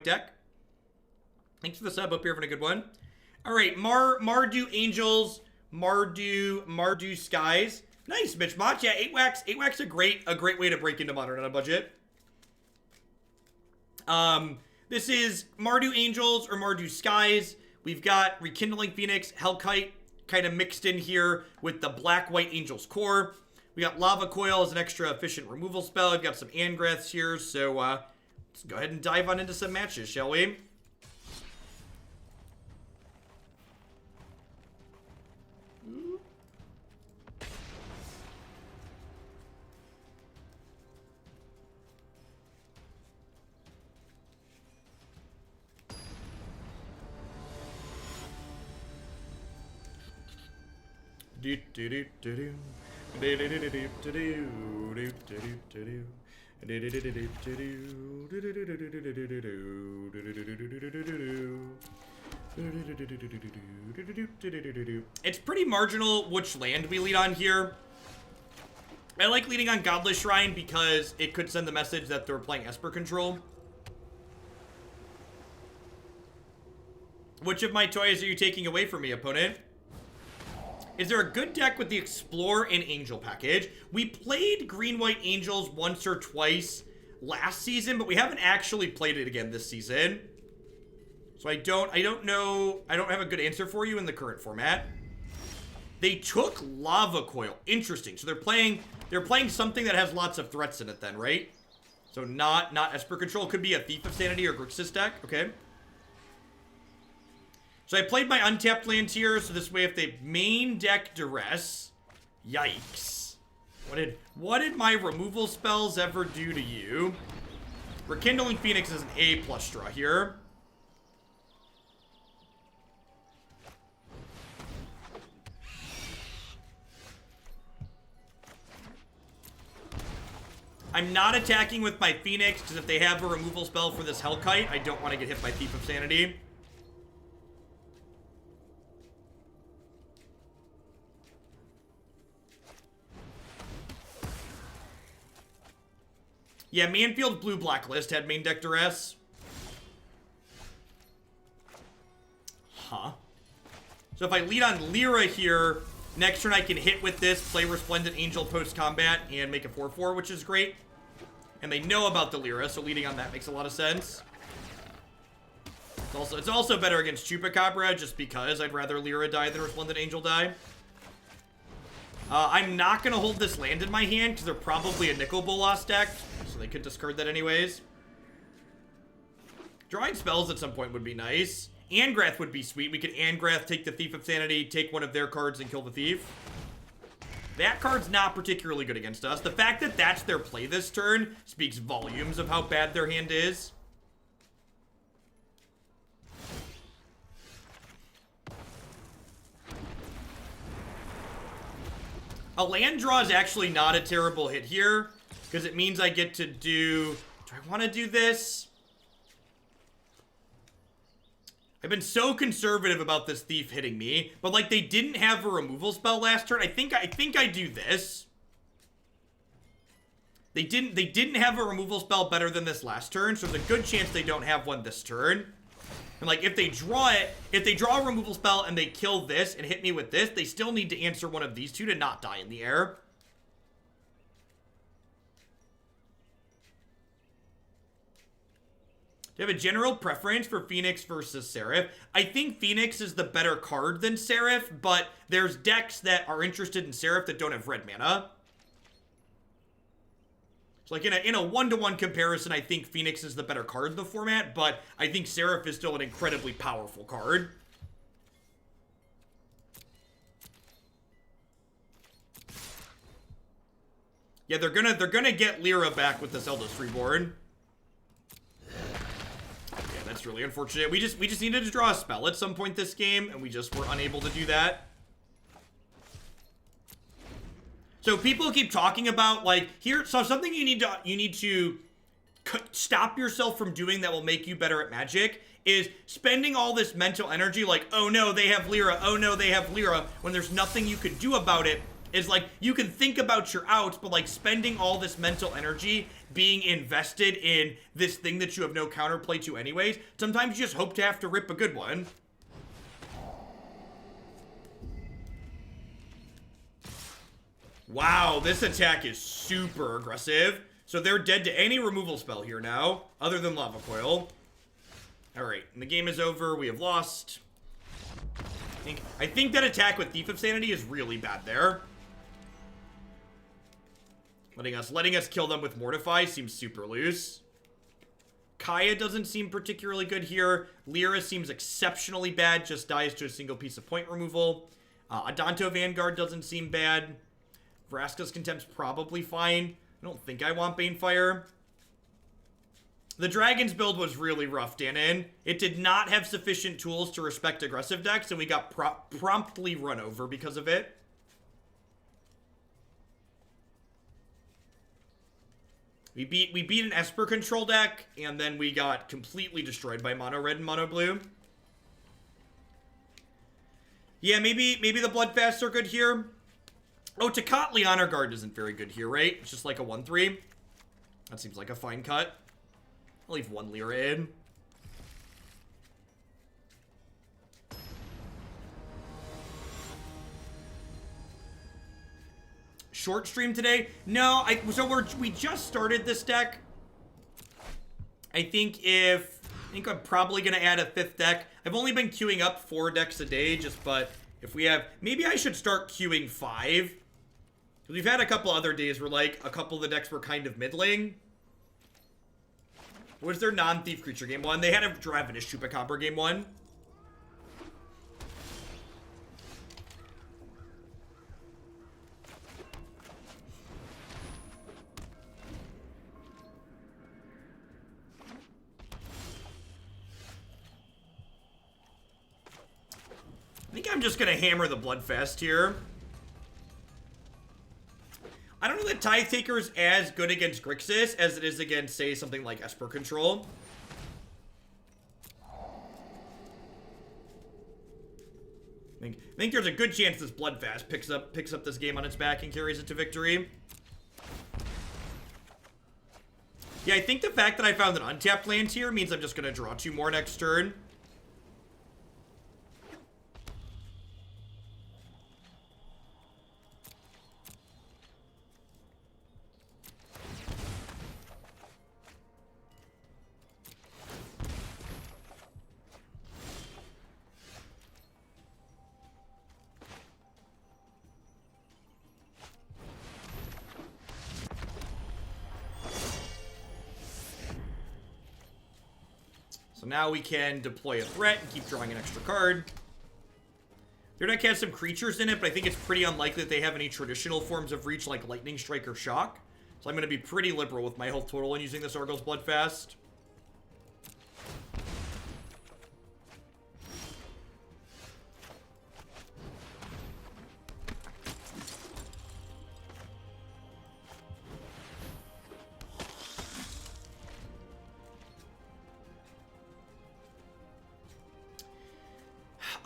deck. Thanks for the sub. Hope you're having a good one. All right, Mardu Angels, Mardu Skies. Nice, Mitch Mott. Yeah, 8 wax a great way to break into Modern on a budget. This is Mardu Angels or Mardu Skies. We've got Rekindling Phoenix, Hellkite kind of mixed in here with the Black-White Angels core. We got Lava Coil as an extra efficient removal spell. We've got some Angraths here, so let's go ahead and dive on into some matches, shall we? It's pretty marginal which land we lead on here. I like leading on Godless Shrine because it could send the message that they're playing Esper control. Which of my toys are you taking away from me, opponent? Is there a good deck with the Explore and Angel package? We played Green-White Angels once or twice last season, but we haven't actually played it again this season. So I don't know, I don't have a good answer for you in the current format. They took Lava Coil. Interesting. So they're playing something that has lots of threats in it then, right? So not Esper control. Could be a Thief of Sanity or Grixis deck. Okay. So I played my untapped land here, so this way if they main deck Duress, yikes. What did my removal spells ever do to you? Rekindling Phoenix is an A+ draw here. I'm not attacking with my Phoenix, because if they have a removal spell for this Hellkite, I don't want to get hit by Thief of Sanity. Yeah, Manfield's blue blacklist had main deck Duress. Huh. So if I lead on Lyra here, next turn I can hit with this, play Resplendent Angel post-combat, and make a 4/4, which is great. And they know about the Lyra, so leading on that makes a lot of sense. It's also better against Chupacabra, just because I'd rather Lyra die than Resplendent Angel die. I'm not going to hold this land in my hand, because they're probably a Nicol Bolas deck, so they could discard that anyways. Drawing spells at some point would be nice. Angrath would be sweet. We could Angrath, take the Thief of Sanity, take one of their cards, and kill the Thief. That card's not particularly good against us. The fact that that's their play this turn speaks volumes of how bad their hand is. A land draw is actually not a terrible hit here, because it means I get to do I want to do this? I've been so conservative about this Thief hitting me, but like they didn't have a removal spell last turn. I think I do this. They didn't have a removal spell better than this last turn, so there's a good chance they don't have one this turn. And like if they draw a removal spell and they kill this and hit me with this, they still need to answer one of these two to not die in the air. Do you have a general preference for Phoenix versus Seraph? I think Phoenix is the better card than Seraph, but there's decks that are interested in Seraph that don't have red mana. So like in a one-to-one comparison, I think Phoenix is the better card in the format, but I think Seraph is still an incredibly powerful card. Yeah, they're gonna get Lyra back with this Eldest Reborn. Yeah, that's really unfortunate. We just needed to draw a spell at some point this game, and we just were unable to do that. So people keep talking about like so something you need to stop yourself from doing that will make you better at Magic is spending all this mental energy like, oh no, they have Lyra, oh no, they have Lyra, when there's nothing you can do about it is like, you can think about your outs, but like spending all this mental energy being invested in this thing that you have no counterplay to anyways, sometimes you just hope to have to rip a good one. Wow, this attack is super aggressive. So they're dead to any removal spell here now, other than Lava Coil. Alright, and the game is over. We have lost. I think that attack with Thief of Sanity is really bad there. Letting us kill them with Mortify seems super loose. Kaya doesn't seem particularly good here. Lyra seems exceptionally bad, just dies to a single piece of point removal. Adanto Vanguard doesn't seem bad. Vraska's Contempt's probably fine. I don't think I want Banefire. The Dragon's build was really rough, Danon. It did not have sufficient tools to respect aggressive decks, and we got promptly run over because of it. We beat an Esper control deck, and then we got completely destroyed by mono red and mono blue. Yeah, maybe the Bloodfasts are good here. Oh, Tocatli Honor Guard isn't very good here, right? It's just like a 1/3. That seems like a fine cut. I'll leave one Lyra in. Short stream today? No, we just started this deck. I think I'm probably gonna add a 5th deck. I've only been queuing up 4 decks a day, but if we have, maybe I should start queuing 5. We've had a couple other days where like a couple of the decks were kind of middling. What was their non-thief creature game 1? They had a Ravenous Chupacabra game 1. I think I'm just gonna hammer the Bloodfest here. I don't know that Tithe Taker is as good against Grixis as it is against, say, something like Esper Control. I think there's a good chance this Bloodfast picks up this game on its back and carries it to victory. Yeah, I think the fact that I found an untapped land here means I'm just going to draw 2 more next turn. Now we can deploy a threat and keep drawing an extra card. Their deck has some creatures in it, but I think it's pretty unlikely that they have any traditional forms of reach like Lightning Strike or Shock. So I'm going to be pretty liberal with my health total when using this Arguel's Bloodfast.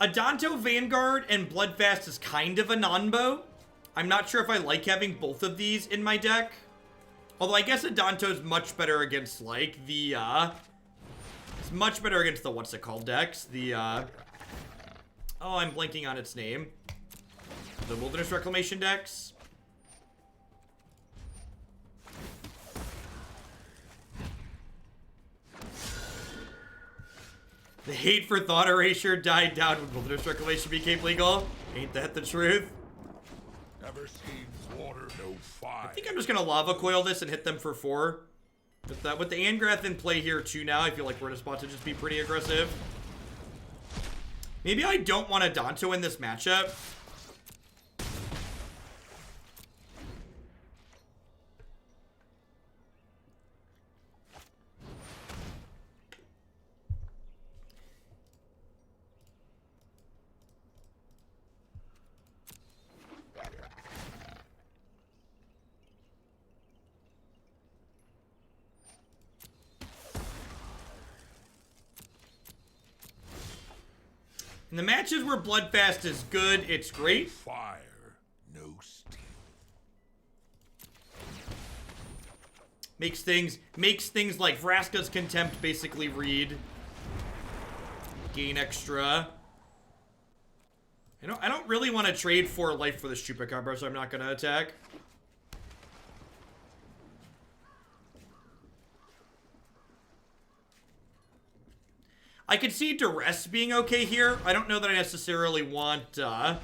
Adanto Vanguard and Bloodfast is kind of a non-bow. I'm not sure if I like having both of these in my deck. Although I guess Adanto's much better against, like, the, it's much better against the what's it called decks. The, oh, I'm blanking on its name. The Wilderness Reclamation decks. The hate for thought erasure died down when Wilderness Reclamation became legal. Ain't that the truth? Never seen water, no fire. I think I'm just gonna Lava Coil this and hit them for 4. With the Angrath in play here too now, I feel like we're in a spot to just be pretty aggressive. Maybe I don't want Adanto in this matchup. In the matches where Bloodfast is good, it's great. Fire, no steel. Makes things like Vraska's Contempt basically read. Gain extra. I don't really want to trade for life for this Chupacabra, so I'm not gonna attack. I could see Duress being okay here. I don't know that I necessarily want, Are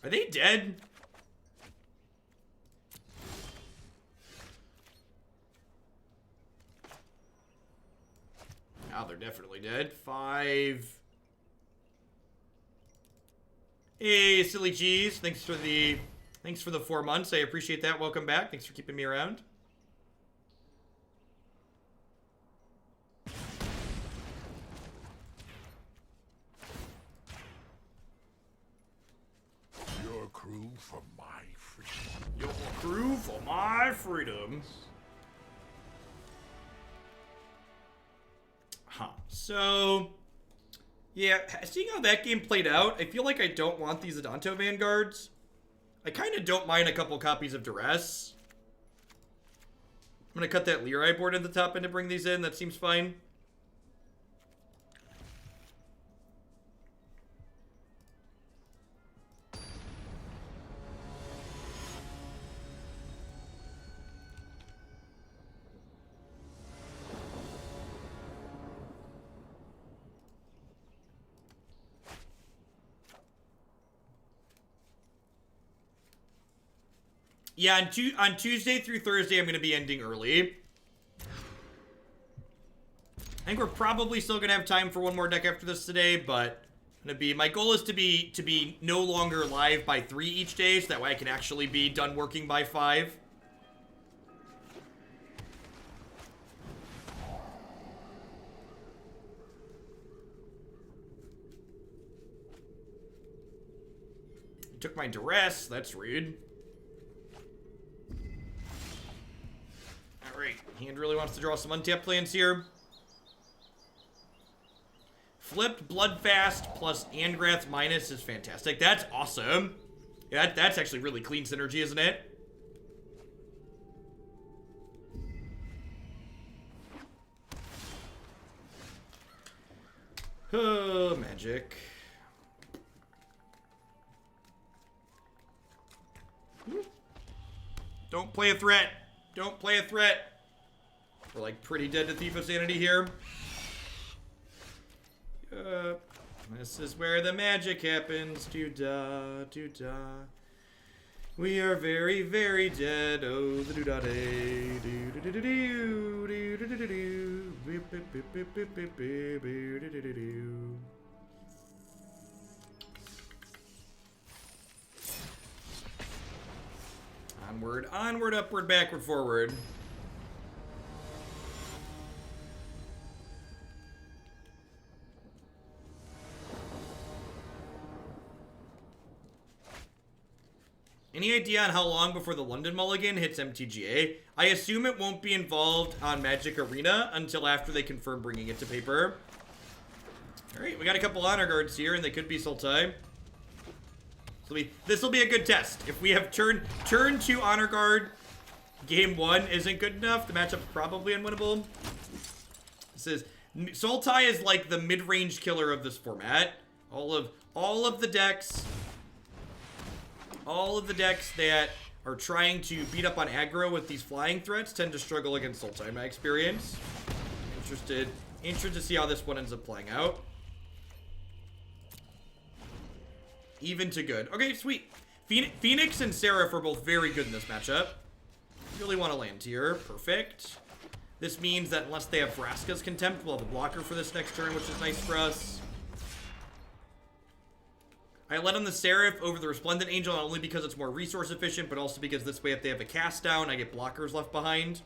they dead? Oh, they're definitely dead. 5. Hey, silly cheese. Thanks for the 4 months. I appreciate that. Welcome back. Thanks for keeping me around. Your crew for my freedom. Your crew for my freedom. Huh. So, yeah, seeing how that game played out, I feel like I don't want these Adanto Vanguards. I kind of don't mind a couple copies of Duress. I'm going to cut that Lyra board at the top end to bring these in. That seems fine. Yeah, on Tuesday through Thursday, I'm going to be ending early. I think we're probably still going to have time for one more deck after this today, but my goal is to be no longer live by 3 each day, so that way I can actually be done working by 5. Took my Duress, that's rude. Alright, hand really wants to draw some untapped lands here. Flipped Bloodfast plus Angrath minus is fantastic. That's awesome. Yeah, that's actually really clean synergy, isn't it? Oh, magic. Don't play a threat. Don't play a threat. We're like pretty dead to Thief of Sanity here. This is where the magic happens. Do-da, do-da. We are very, very dead. Oh, the do-da-day. Do-do-do-do-do. Do-do-do-do-do. Do-do-do-do-do. Onward, onward, upward, backward, forward. Any idea on how long before the London Mulligan hits MTGA? I assume it won't be involved on Magic Arena until after they confirm bringing it to paper. Alright, we got a couple honor guards here, and they could be Sultai. This will be a good test. If we have turn 2 honor guard, game 1 isn't good enough, the matchup's probably unwinnable. Sultai is like the mid-range killer of this format. All of the decks that are trying to beat up on aggro with these flying threats tend to struggle against Sultai in my experience. Interested to see how this one ends up playing out. Even to good. Okay, sweet. Phoenix and Seraph are both very good in this matchup. Really want to land here. Perfect. This means that unless they have Vraska's Contempt, we'll have a blocker for this next turn, which is nice for us. I let on the Seraph over the Resplendent Angel, not only because it's more resource efficient, but also because this way if they have a cast down, I get blockers left behind.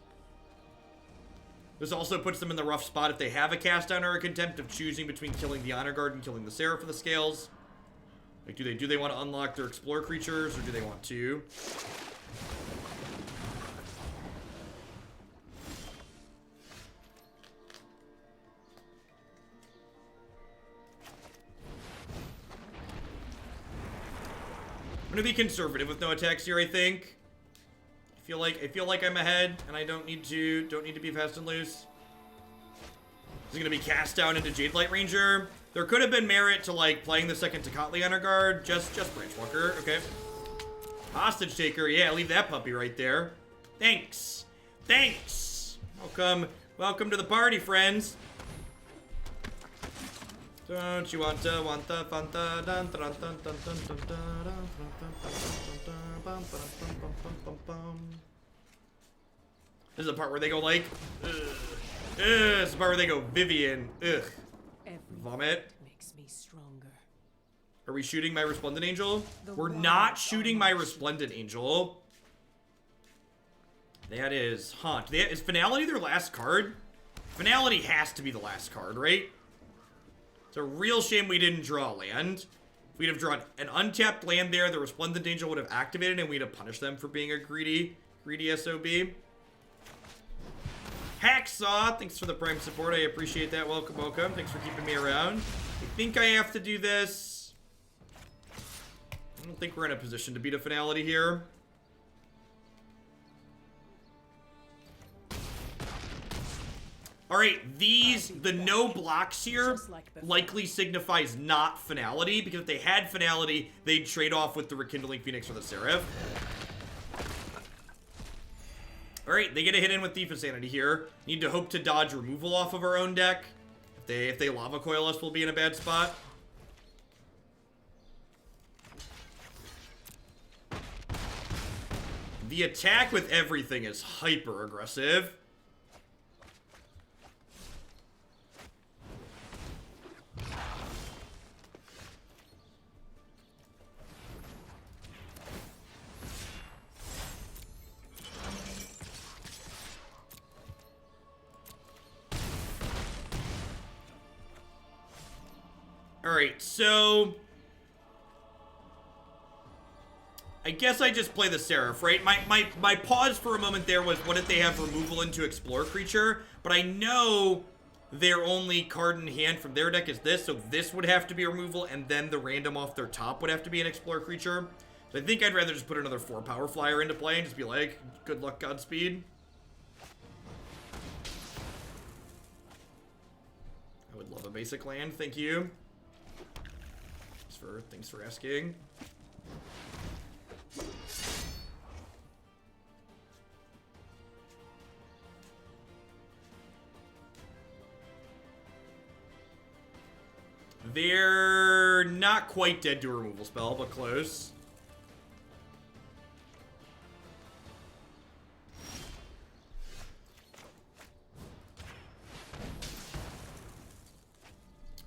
This also puts them in the rough spot if they have a cast down or a Contempt of choosing between killing the Honor Guard and killing the Seraph for the scales. Like, do they want to unlock their Explore creatures, or do they want to? gonna be conservative with no attacks here, I think. I feel like I'm ahead, and I don't need to be fast and loose. This is gonna be cast down into Jade Light Ranger. There could have been merit to like playing the second Tocatli on our guard. Just Branchwalker, okay. Hostage Taker, yeah, leave that puppy right there. Thanks. Thanks. Welcome to the party, friends. Don't you want the Fanta? This is the part where they go like, ugh. This is the part where they go Vivian. Ugh. Vomit. Makes me stronger. Are we shooting my Resplendent Angel? We're not shooting my Resplendent Angel. That is Haunt. Is Finality their last card? Finality has to be the last card, right? It's a real shame we didn't draw land. If we'd have drawn an untapped land there, the Resplendent Angel would have activated and we'd have punished them for being a greedy SOB. Hacksaw, thanks for the Prime support. I appreciate that. Welcome. Thanks for keeping me around. I think I have to do this. I don't think we're in a position to beat a Finality here. Alright, the no blocks here likely signifies not Finality, because if they had Finality, they'd trade off with the Rekindling Phoenix or the Seraph. Alright, they get a hit in with Thief of Sanity here. Need to hope to dodge removal off of our own deck. If they Lava Coil us, we'll be in a bad spot. The attack with everything is hyper aggressive. Alright, so I guess I just play the Seraph, right? My pause for a moment there was, what if they have removal into Explore Creature? But I know their only card in hand from their deck is this, so this would have to be removal, and then the random off their top would have to be an Explore Creature. So I think I'd rather just put another 4 Power Flyer into play and just be like, good luck, Godspeed. I would love a basic land, thank you. Thanks for asking. They're not quite dead to a removal spell, but close.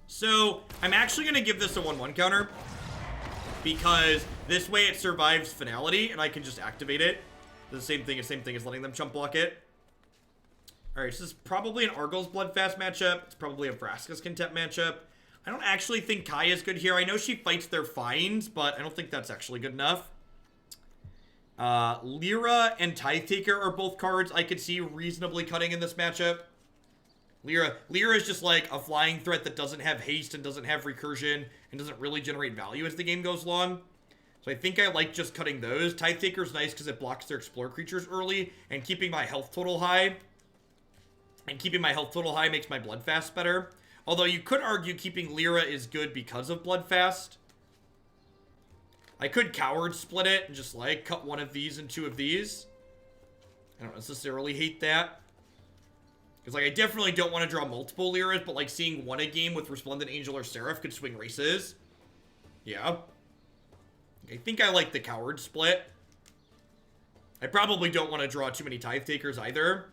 So, I'm actually going to give this a 1/1 counter, because this way it survives Finality, and I can just activate it. The same thing as letting them chump block it. Alright, so this is probably an Arguel's Bloodfast matchup. It's probably a Vraska's Contempt matchup. I don't actually think Kai is good here. I know she fights their finds, but I don't think that's actually good enough. Lyra and Tithe Taker are both cards I could see reasonably cutting in this matchup. Lyra is just like a flying threat that doesn't have haste and doesn't have recursion and doesn't really generate value as the game goes along. So I think I like just cutting those. Tithe Taker's nice because it blocks their Explore creatures early, and keeping my health total high. And keeping my health total high makes my Bloodfast better. Although you could argue keeping Lyra is good because of Bloodfast. I could Coward split it and just like cut one of these and 2 of these. I don't necessarily hate that. Because, like, I definitely don't want to draw multiple Lyras, but, like, seeing one a game with Resplendent Angel or Seraph could swing races. Yeah. I think I like the Coward split. I probably don't want to draw too many Tithe Takers either.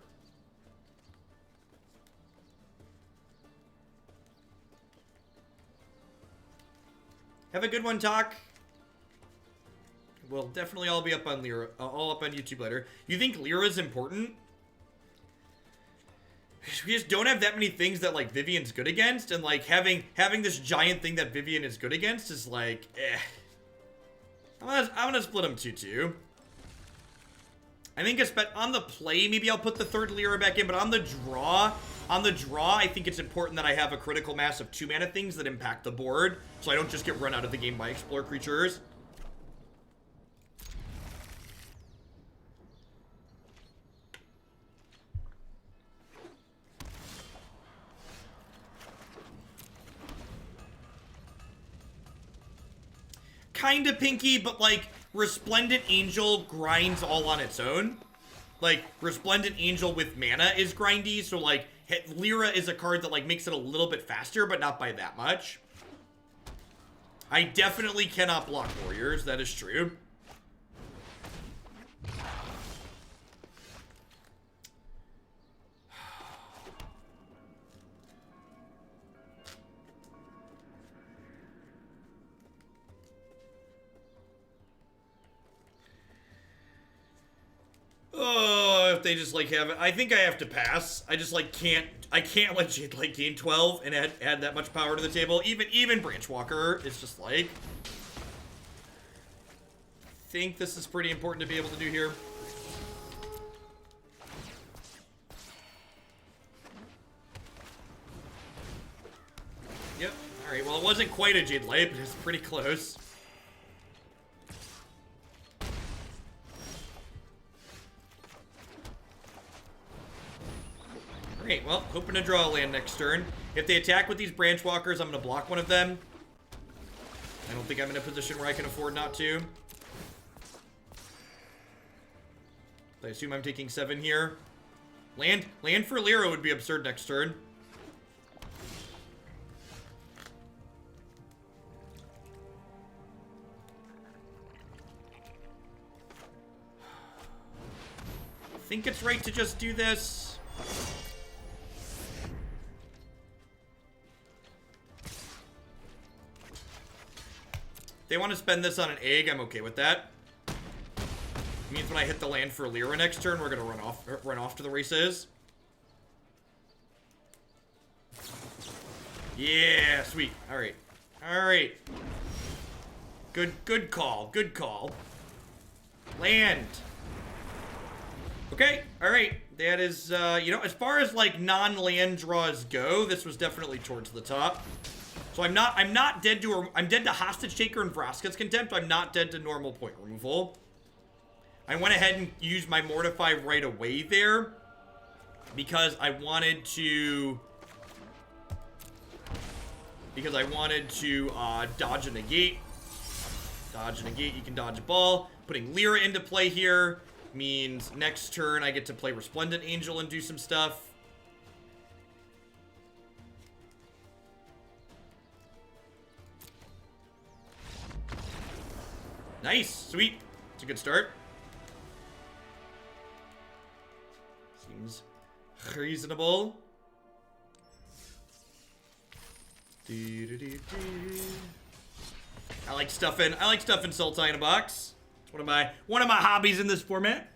Have a good one, Talk. We'll definitely all be up on Lyra, all up on YouTube later. You think Lyra's important? We just don't have that many things that, like, Vivian's good against, and, like, having this giant thing that Vivian is good against is, like, eh. I'm gonna split them 2-2. I think on the play, maybe I'll put the 3rd Lyra back in, but on the draw, I think it's important that I have a critical mass of 2-mana things that impact the board, so I don't just get run out of the game by Explore creatures. kind of pinky, but like Resplendent Angel grinds all on its own. Like Resplendent Angel with mana is grindy, so like Lyra is a card that like makes it a little bit faster, but not by that much. I definitely cannot block warriors, that is true. Oh, if they just like have it, I think I have to pass. I just like I can't let Jade like gain 12 and add that much power to the table. Even Branchwalker is just like, I think this is pretty important to be able to do here. Yep. All right. Well, it wasn't quite a Jade Light, but it's pretty close. Alright, well, hoping to draw a land next turn. If they attack with these Branchwalkers, I'm going to block one of them. I don't think I'm in a position where I can afford not to. I assume I'm taking 7 here. Land for Lyra would be absurd next turn. I think it's right to just do this. They want to spend this on an egg, I'm okay with that. It means when I hit the land for Lyra next turn, we're gonna run off to the races. Yeah, sweet. Alright. Alright. Good call. Good call. Land. Okay, alright. That is, you know, as far as like non-land draws go, this was definitely towards the top. So I'm not dead to, I'm dead to Hostage Taker and Vraska's Contempt. I'm not dead to normal point removal. I went ahead and used my Mortify right away there because I wanted to dodge a negate. Dodge a negate, you can dodge a ball. Putting Lyra into play here means next turn I get to play Resplendent Angel and do some stuff. Nice, sweet. It's a good start. Seems reasonable. I like stuffing Sultai in a box. It's one of my hobbies in this format.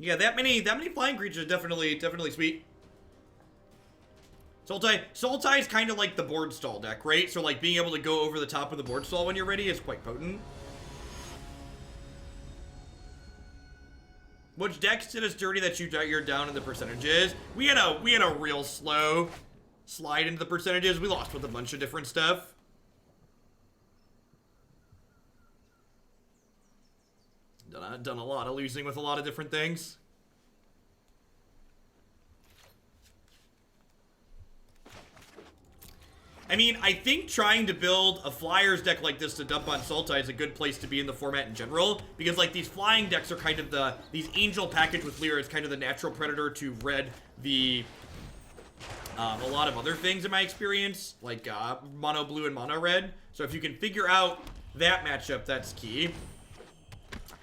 Yeah, that many flying creatures are definitely sweet. Sultai is kind of like the board stall deck, right? So like being able to go over the top of the board stall when you're ready is quite potent. Which decks did us dirty that you're down in the percentages? We had a real slow slide into the percentages. We lost with a bunch of different stuff. Done a lot of losing with a lot of different things. I mean, I think trying to build a Flyers deck like this to dump on Sultai is a good place to be in the format in general, because like these flying decks are kind of these Angel package with Lyra is kind of the natural predator to red the a lot of other things in my experience, like mono blue and mono red. So if you can figure out that matchup, that's key.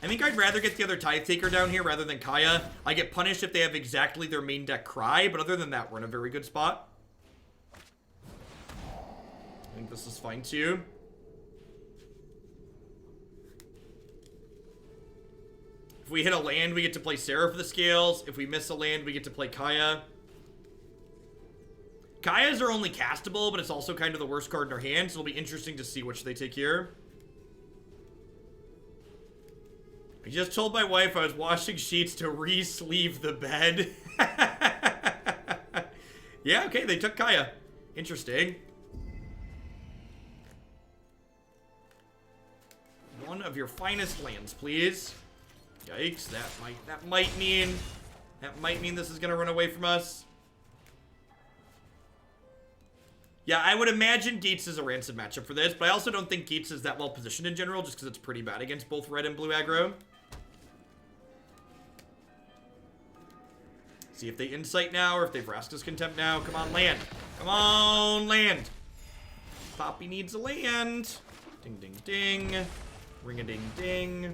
I think I'd rather get the other Tithe Taker down here rather than Kaya. I get punished if they have exactly their main deck Cry, but other than that, we're in a very good spot. I think this is fine too. If we hit a land, we get to play Seraph of the Scales. If we miss a land, we get to play Kaya. Kaya's are only castable, but it's also kind of the worst card in our hand, so it'll be interesting to see which they take here. I just told my wife I was washing sheets to re-sleeve the bed. Yeah, okay, they took Kaya. Interesting. One of your finest lands, please. Yikes, that might mean this is gonna run away from us. Yeah, I would imagine Gates is a rancid matchup for this, but I also don't think Gates is that well positioned in general, just because it's pretty bad against both red and blue aggro. See if they insight now, or if they Vraska's Contempt now. Come on, land. Come on, land. Poppy needs a land. Ding, ding, ding. Ring-a-ding-ding.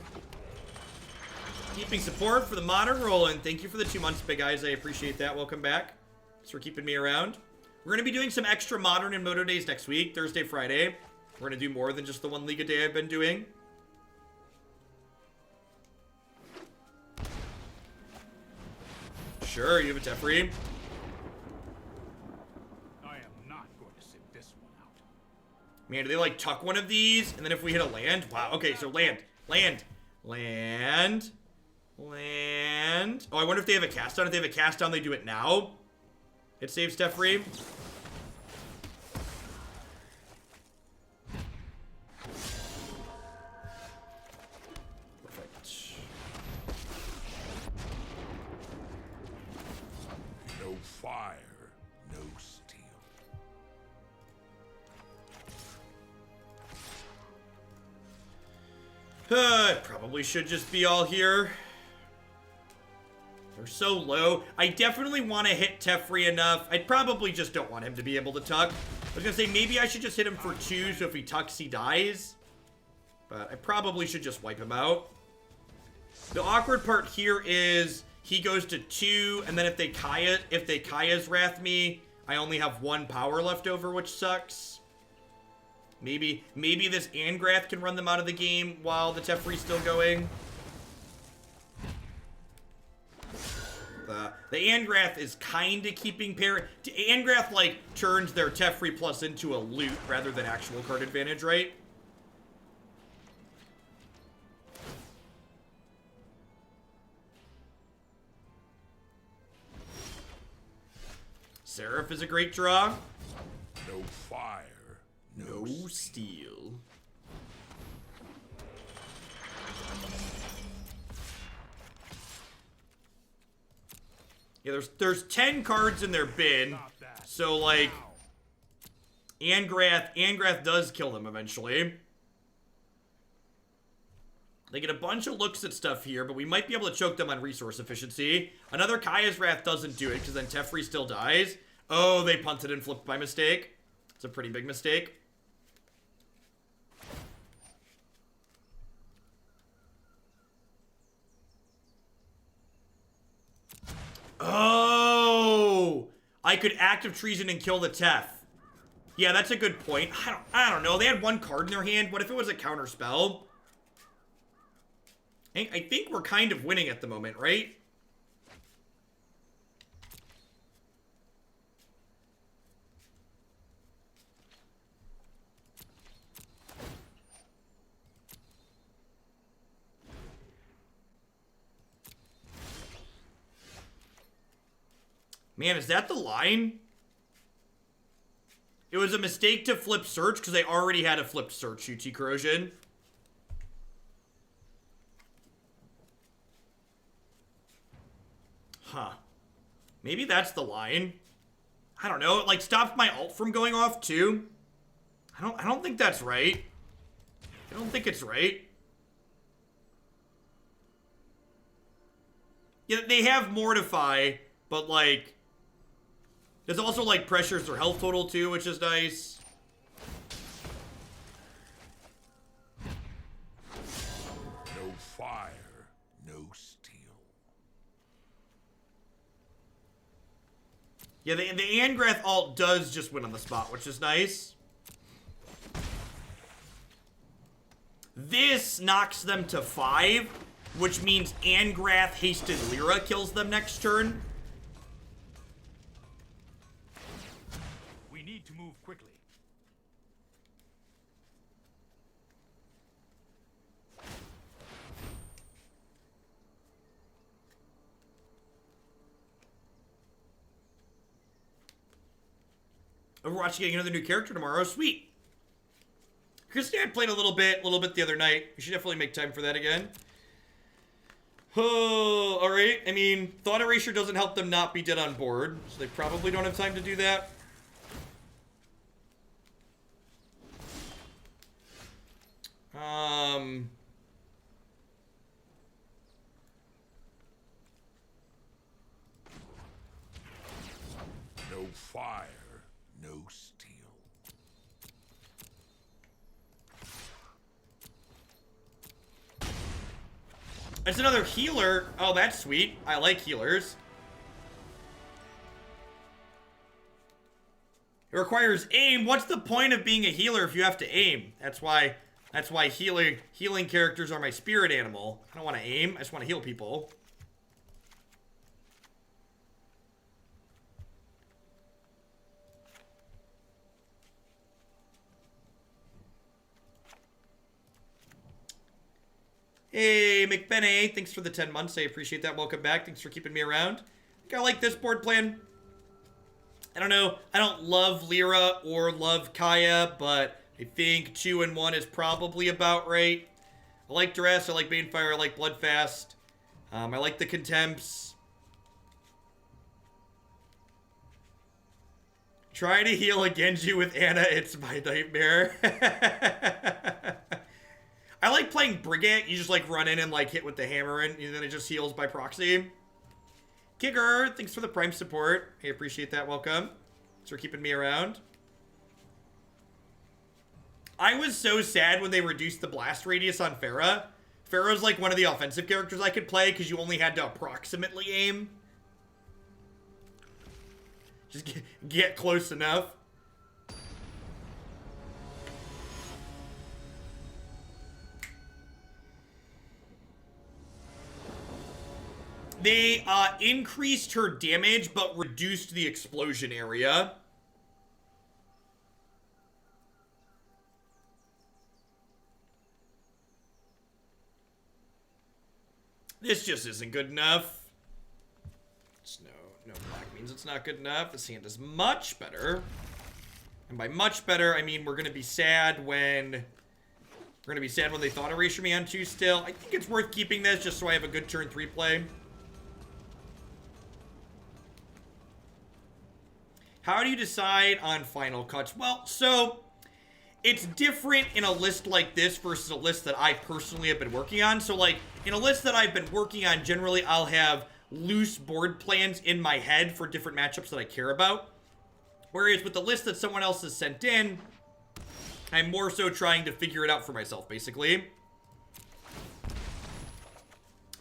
Keeping support for the modern rolling. Thank you for the 2 months, big guys. I appreciate that. Welcome back. Thanks for keeping me around. We're going to be doing some extra modern and moto days next week, Thursday, Friday. We're going to do more than just the 1 league a day I've been doing. Sure, you have a Teferi. I am not going to sit this one out. Man, do they like tuck one of these? And then if we hit a land? Wow, okay, so land. Land. Land. Land. Oh, I wonder if they have a cast down. If they have a cast down, they do it now. It saves Teferi. Perfect. No fire, no steel. It probably should just be all here. They're so low. I definitely want to hit Teferi enough. I probably just don't want him to be able to tuck. I was going to say, maybe I should just hit him for 2, so if he tucks, he dies. But I probably should just wipe him out. The awkward part here is he goes to 2, and then if they Kaya's Wrath me, I only have 1 power left over, which sucks. Maybe this Angrath can run them out of the game while the Teferi's still going. The Angrath is kind of keeping parry. Angrath, like, turns their Teferi plus into a loot rather than actual card advantage, right? Seraph is a great draw. No fire, No steel. Yeah, there's 10 cards in their bin, so like Angrath does kill them eventually. They get a bunch of looks at stuff here, but we might be able to choke them on resource efficiency. Another Kaya's Wrath doesn't do it, because then Teferi still dies. Oh, they punted and flipped by mistake. It's a pretty big mistake. Oh! I could active treason and kill the Tef. Yeah, that's a good point. I don't know. They had 1 card in their hand. What if it was a counter spell? I think we're kind of winning at the moment, right? Man, is that the line? It was a mistake to flip search because they already had a flipped search, UT Corrosion. Huh. Maybe that's the line. I don't know. It like stopped my ult from going off too. I don't think that's right. I don't think it's right. Yeah, they have Mortify, but like there's also like pressures their health total too, which is nice. No fire, no steel. Yeah, the Angrath ult does just win on the spot, which is nice. This knocks them to 5, which means Angrath Hasted Lyra kills them next turn. We need to move quickly. Overwatch getting another new character tomorrow. Sweet. Christy, I played a little bit the other night. We should definitely make time for that again. Oh, all right. I mean, Thought Erasure doesn't help them not be dead on board, so they probably don't have time to do that. No fire, no steel. It's another healer. Oh, that's sweet. I like healers. It requires aim. What's the point of being a healer if you have to aim? That's why healing characters are my spirit animal. I don't want to aim. I just want to heal people. Hey, McBenney, thanks for the 10 months. I appreciate that. Welcome back. Thanks for keeping me around. I think I like this board plan. I don't know. I don't love Lyra or love Kaya, but I think 2 and 1 is probably about right. I like Duress. I like Banefire. I like Bloodfast. I like the Contempts. Try to heal a Genji with Ana. It's my nightmare. I like playing Brigand. You just like run in and like hit with the hammer and then it just heals by proxy. Kicker, thanks for the Prime support. I appreciate that. Welcome. Thanks for keeping me around. I was so sad when they reduced the blast radius on Pharah. Pharah's like one of the offensive characters I could play because you only had to approximately aim. Just get close enough. They increased her damage, but reduced the explosion area. This just isn't good enough. No black means it's not good enough. This hand is much better. And by much better, I mean we're going to be sad when... We're going to be sad when they thought erasure me on 2 still. I think it's worth keeping this just so I have a good turn 3 play. How do you decide on final cuts? Well, so it's different in a list like this versus a list that I personally have been working on. So like in a list that I've been working on, generally I'll have loose board plans in my head for different matchups that I care about. Whereas with the list that someone else has sent in, I'm more so trying to figure it out for myself, basically.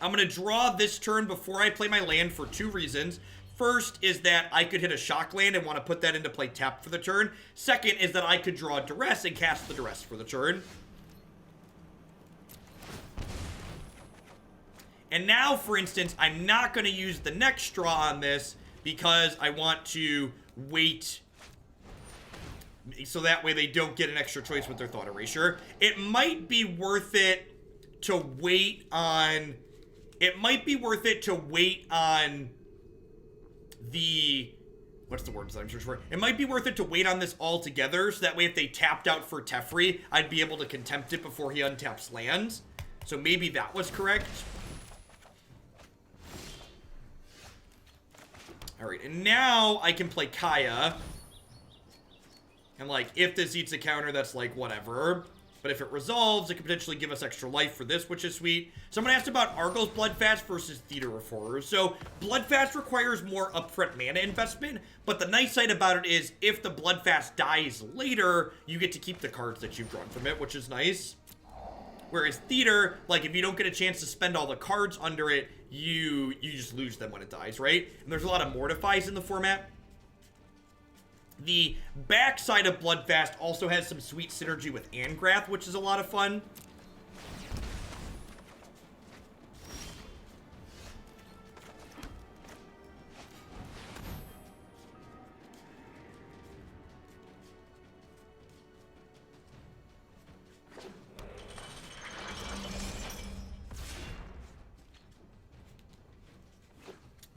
I'm going to draw this turn before I play my land for 2 reasons. First is that I could hit a shock land and want to put that into play tapped for the turn. Second is that I could draw Duress and cast the Duress for the turn. And now, for instance, I'm not going to use the next draw on this because I want to wait so that way they don't get an extra choice with their Thought Erasure. It might be worth it to wait on... It might be worth it to wait on... what's the word that I'm searching for? It might be worth it to wait on this altogether, so that way if they tapped out for Teferi, I'd be able to Contempt it before he untaps lands. So maybe that was correct. Alright, and now I can play Kaya. And like, if this eats a counter, that's like, whatever. But if it resolves, it could potentially give us extra life for this, which is sweet. Someone asked about Arguel's Bloodfast versus Theater of Horrors. So, Bloodfast requires more upfront mana investment, but the nice side about it is, if the Bloodfast dies later, you get to keep the cards that you've drawn from it, which is nice. Whereas Theater, like, if you don't get a chance to spend all the cards under it, you just lose them when it dies, right? And there's a lot of Mortifies in the format. The backside of Bloodfast also has some sweet synergy with Angrath, which is a lot of fun.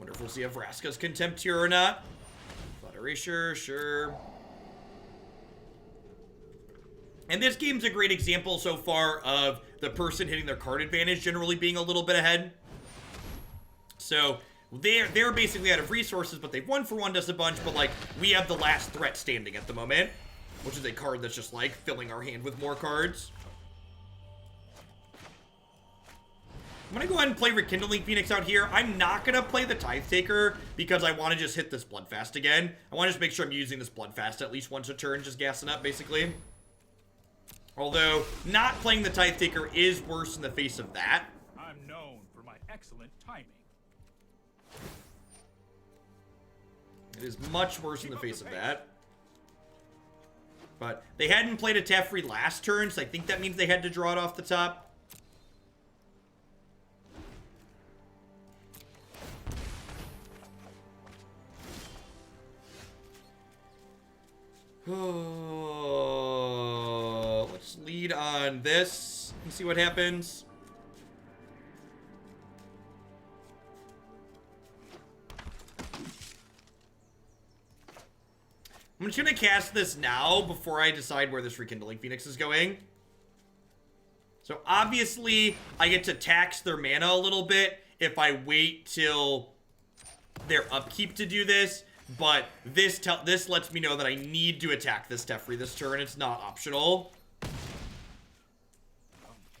Wonder if we'll see a Vraska's Contempt here or not. Erasure, sure. And this game's a great example so far of the person hitting their card advantage generally being a little bit ahead. So they're basically out of resources, but they've 1-for-1 us a bunch, but like we have the last threat standing at the moment, which is a card that's just like filling our hand with more cards. I'm going to go ahead and play Rekindling Phoenix out here. I'm not going to play the Tithe Taker because I want to just hit this Bloodfast again. I want to just make sure I'm using this Bloodfast at least once a turn, just gassing up, basically. Although, not playing the Tithe Taker is worse in the face of that. I'm known for my excellent timing. It is much worse in the face of that. But they hadn't played a Teferi last turn, so I think that means they had to draw it off the top. Oh, let's lead on this and see what happens. I'm just going to cast this now before I decide where this Rekindling Phoenix is going. So obviously, I get to tax their mana a little bit if I wait till their upkeep to do this. But this lets me know that I need to attack this Teferi this turn. It's not optional.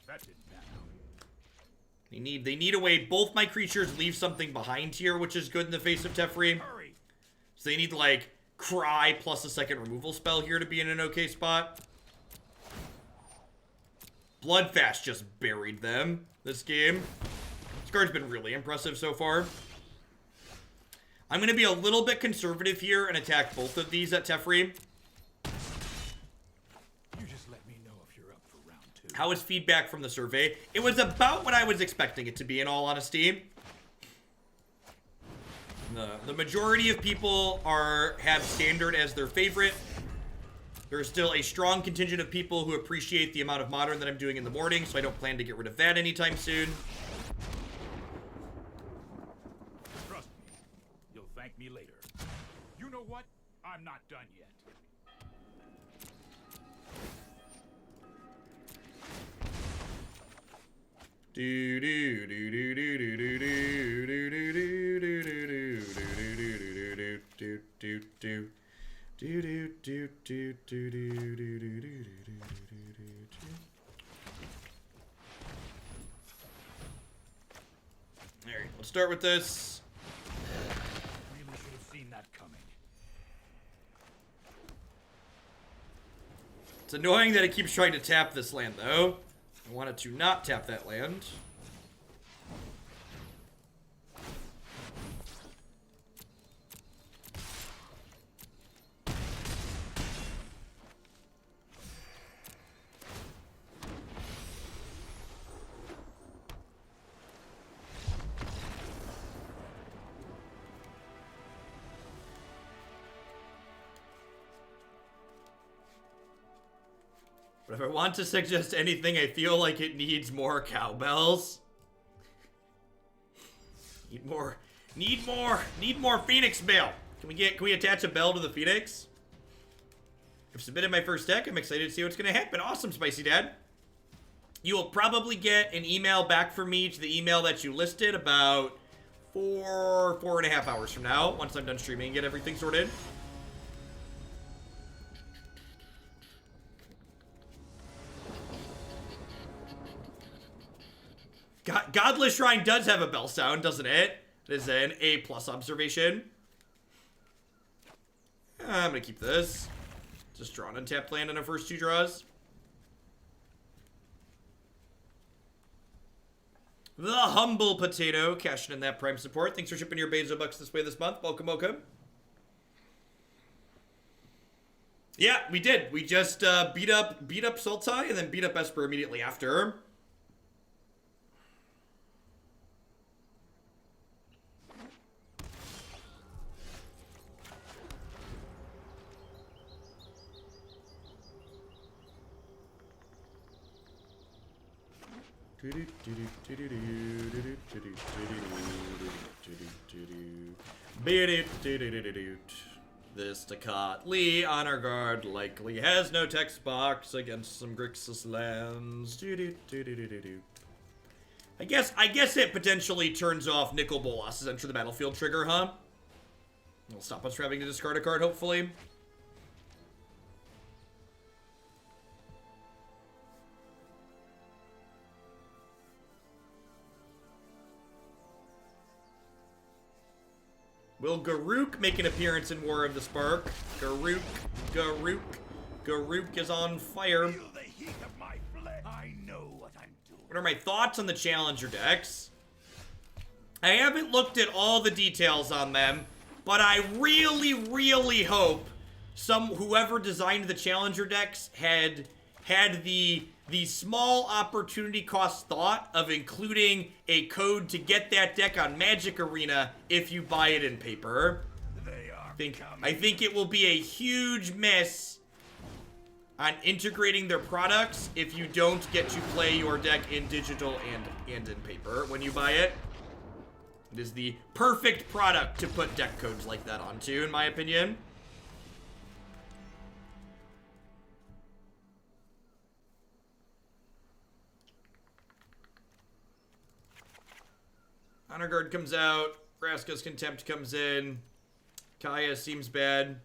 That didn't pan out. They need a way. Both my creatures leave something behind here, which is good in the face of Teferi. Hurry. So they need, like, Cry plus a second removal spell here to be in an okay spot. Bloodfast just buried them this game. This card's been really impressive so far. I'm going to be a little bit conservative here and attack both of these at Teferi. You just let me know if you're up for round 2. How was feedback from the survey? It was about what I was expecting it to be, in all honesty. The majority of people have Standard as their favorite. There is still a strong contingent of people who appreciate the amount of Modern that I'm doing in the morning, so I don't plan to get rid of that anytime soon. Trust me, you'll thank me later. You know what? I'm not done yet. Do do do do do do do do do do do do do do do do. Alright, let's start with this. Really should have seen that coming. It's annoying that it keeps trying to tap this land, though. I want it to not tap that land. But if I want to suggest anything, I feel like it needs more cowbells. Need more Phoenix bell. Can we attach a bell to the Phoenix? I've submitted my first deck. I'm excited to see what's gonna happen. Awesome, Spicy Dad. You will probably get an email back from me to the email that you listed about 4.5 hours from now, once I'm done streaming and get everything sorted. Godless Shrine does have a bell sound, doesn't it? It is an A+ observation. I'm gonna keep this. Just draw an untapped land in our first 2 draws. The Humble Potato, cashing in that Prime support. Thanks for shipping your Bezo bucks this way this month. Welcome, welcome. Yeah, we did. We just beat up Sultai and then beat up Esper immediately after. This Tocatli honor guard likely has no text box against some Grixis lands. I guess it potentially turns off Nicol Bolas's enter the battlefield trigger, huh? It'll stop us from having to discard a card, hopefully. Will Garruk make an appearance in War of the Spark? Garruk is on fire. Feel the heat of my flesh. I know what I'm doing. What are my thoughts on the Challenger decks? I haven't looked at all the details on them, but I really, really hope whoever designed the Challenger decks had the small opportunity cost thought of including a code to get that deck on Magic Arena if you buy it in paper. They are I think it will be a huge miss on integrating their products if you don't get to play your deck in digital and in paper when you buy it. It is the perfect product to put deck codes like that onto, in my opinion. Honor Guard comes out. Vraska's Contempt comes in. Kaya seems bad.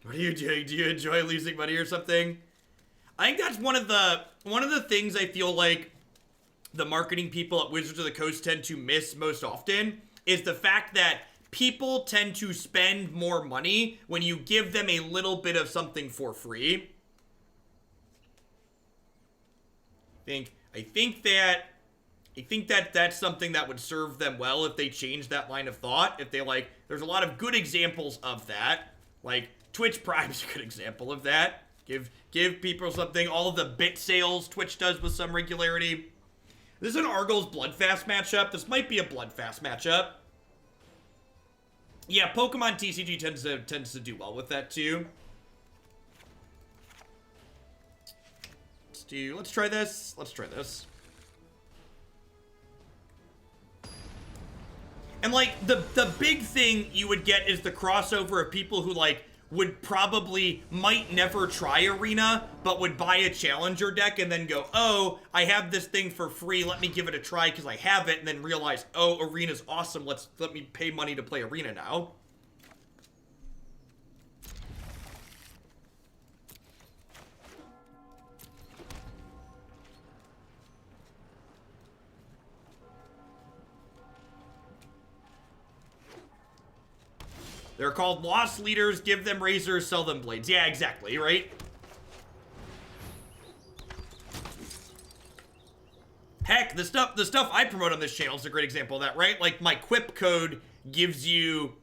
What are you doing? Do you enjoy losing money or something? I think that's one of the things I feel like the marketing people at Wizards of the Coast tend to miss most often is the fact that people tend to spend more money when you give them a little bit of something for free. I think that that's something that would serve them well if they change that line of thought. If they there's a lot of good examples of that. Like Twitch Prime's a good example of that. Give people something. All of the bit sales Twitch does with some regularity. This is an Arguel's Bloodfast matchup. This might be a Bloodfast matchup. Yeah, Pokemon TCG tends to do well with that too. Let's try this. Let's try this. And the big thing you would get is the crossover of people who might never try Arena, but would buy a Challenger deck and then go, oh, I have this thing for free, let me give it a try because I have it, and then realize, oh, Arena's awesome, let me pay money to play Arena now. They're called lost leaders, give them razors, sell them blades. Yeah, exactly, right? Heck, the stuff I promote on this channel is a great example of that, right? Like my Quip code gives you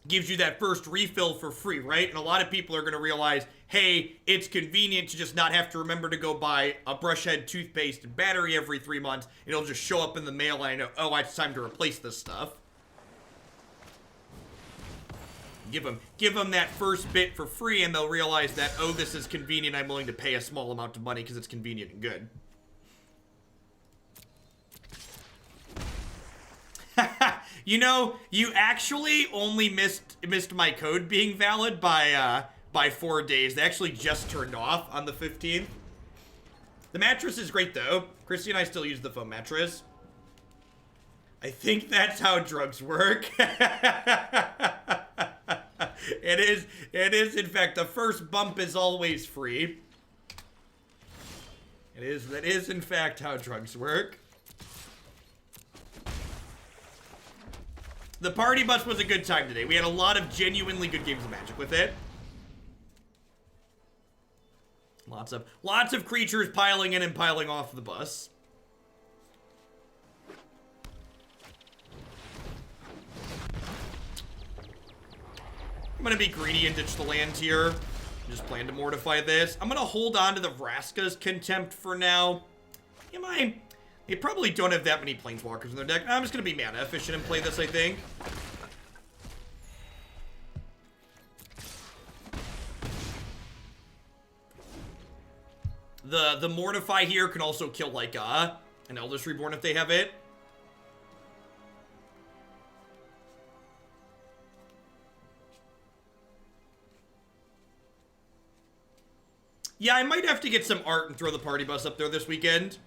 that first refill for free, right? And a lot of people are going to realize, hey, it's convenient to just not have to remember to go buy a brush head, toothpaste, and battery every 3 months. It'll just show up in the mail and I know, oh, it's time to replace this stuff. Give them that first bit for free and they'll realize that, oh, this is convenient. I'm willing to pay a small amount of money because it's convenient and good. You know, you actually only missed my code being valid by 4 days. They actually just turned off on the 15th. The mattress is great though. Christy and I still use the foam mattress. I think that's how drugs work. It is in fact, the first bump is always free. That is in fact how drugs work. The party bus was a good time today. We had a lot of genuinely good games of Magic with it. Lots of creatures piling in and piling off the bus. I'm gonna be greedy and ditch the land here. Just plan to mortify this. I'm gonna hold on to the Vraska's Contempt for now. They probably don't have that many Planeswalkers in their deck. I'm just gonna be mana efficient and play this, I think. The Mortify here can also kill like an Eldritch Reborn if they have it. Yeah, I might have to get some art and throw the party bus up there this weekend.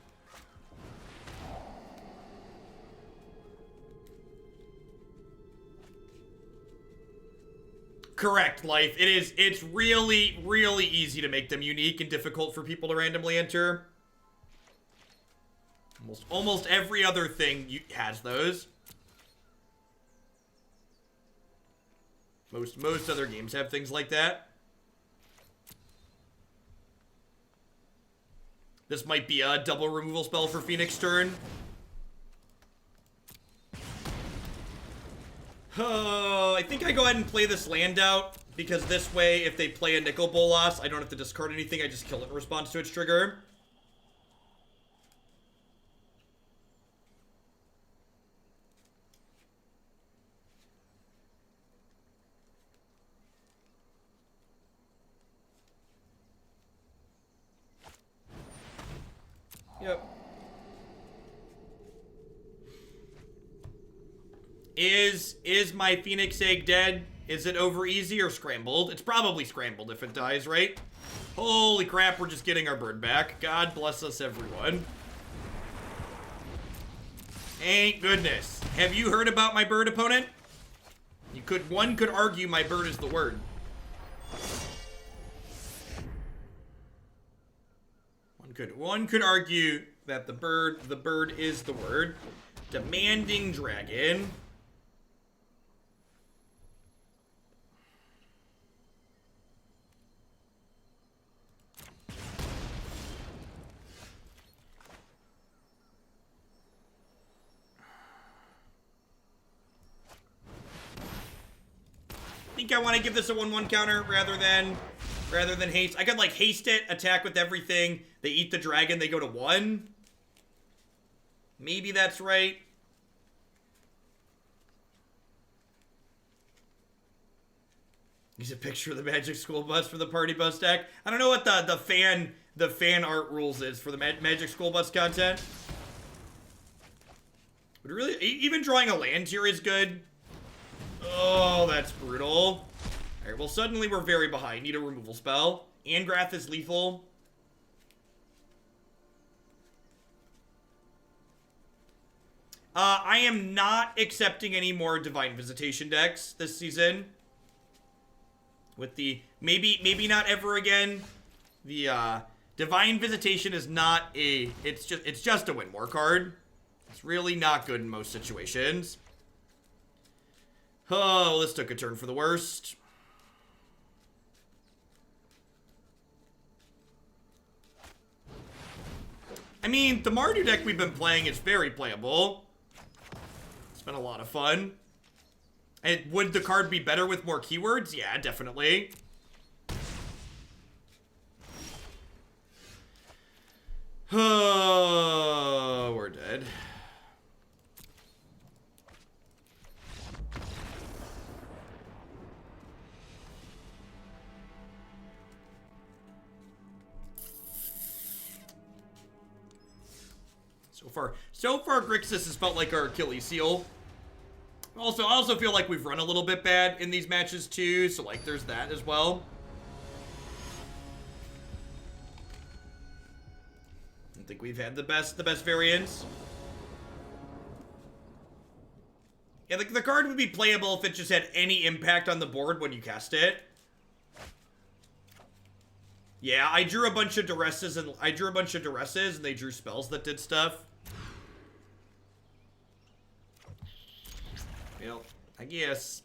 Correct, Life. It's really, really easy to make them unique and difficult for people to randomly enter. Almost every other thing has those. Most other games have things like that. This might be a double removal spell for Phoenix turn. Oh, I think I go ahead and play this land out, because this way, if they play a Nicol Bolas, I don't have to discard anything, I just kill it in response to its trigger. Yep. Is my Phoenix egg dead? Is it over easy or scrambled? It's probably scrambled if it dies, right? Holy crap, we're just getting our bird back. God bless us, everyone. Thank goodness. Have you heard about my bird, opponent? One could argue my bird is the word. One could argue that the bird is the word. Demanding dragon. I think I want to give this a 1/1 counter rather than haste. I could like haste it, attack with everything. They eat the dragon, they go to 1. Maybe that's right. Here's a picture of the Magic School Bus for the Party Bus deck. I don't know what the fan art rules is for the Magic School Bus content. But really, even drawing a land here is good. Oh, that's brutal. Alright, well, suddenly we're very behind. Need a removal spell. Angrath is lethal. I am not accepting any more Divine Visitation decks this season. With the maybe not ever again. The Divine Visitation is not a it's just a win more card. It's really not good in most situations. Oh, this took a turn for the worst. I mean, the Mardu deck we've been playing is very playable. It's been a lot of fun. And would the card be better with more keywords? Yeah, definitely. Oh, we're dead. So far, Grixis has felt like our Achilles heel. Also, I also feel like we've run a little bit bad in these matches too, so like there's that as well. I don't think we've had the best variants. Yeah, the card would be playable if it just had any impact on the board when you cast it. Yeah, I drew a bunch of Duresses and they drew spells that did stuff. Well, I guess.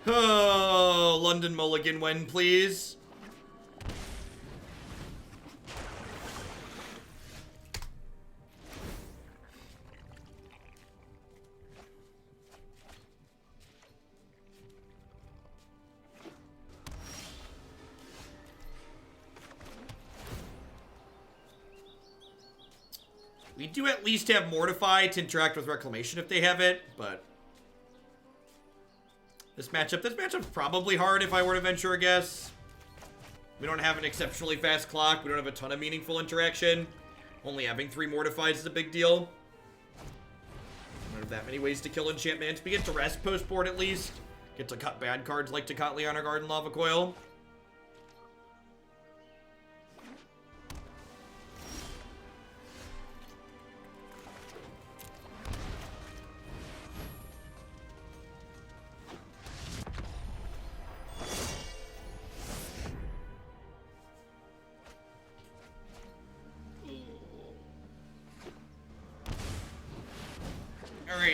Oh, London Mulligan when, please. We do at least have Mortify to interact with Reclamation if they have it, but this matchup's probably hard if I were to venture a guess. We don't have an exceptionally fast clock. We don't have a ton of meaningful interaction. Only having 3 Mortifies is a big deal. We don't have that many ways to kill enchantments. We get to rest post board at least. Get to cut bad cards like Tocatli, Honor Guard, and Lava Coil.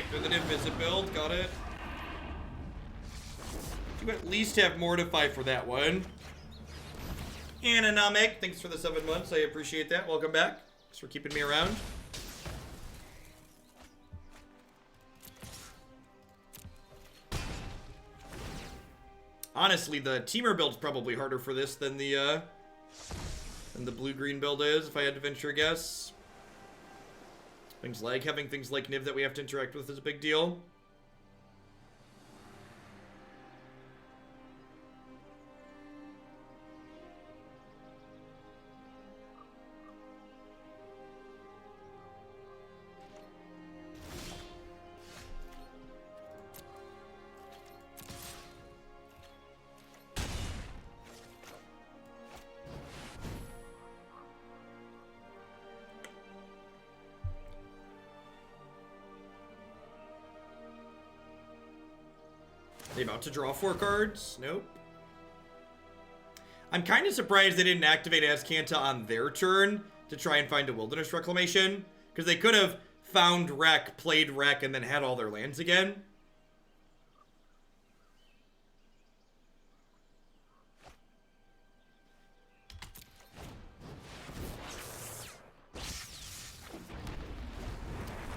through the Invisit build. Got it. You at least have Mortify for that one. Ananomic, thanks for the 7 months. I appreciate that. Welcome back. Thanks for keeping me around. Honestly, the Teamer build's probably harder for this than the blue-green build is, if I had to venture a guess. Having things like Niv that we have to interact with is a big deal. They about to draw 4 cards? Nope. I'm kind of surprised they didn't activate Azcanta on their turn to try and find a Wilderness Reclamation. Because they could have found Wreck, played Wreck, and then had all their lands again.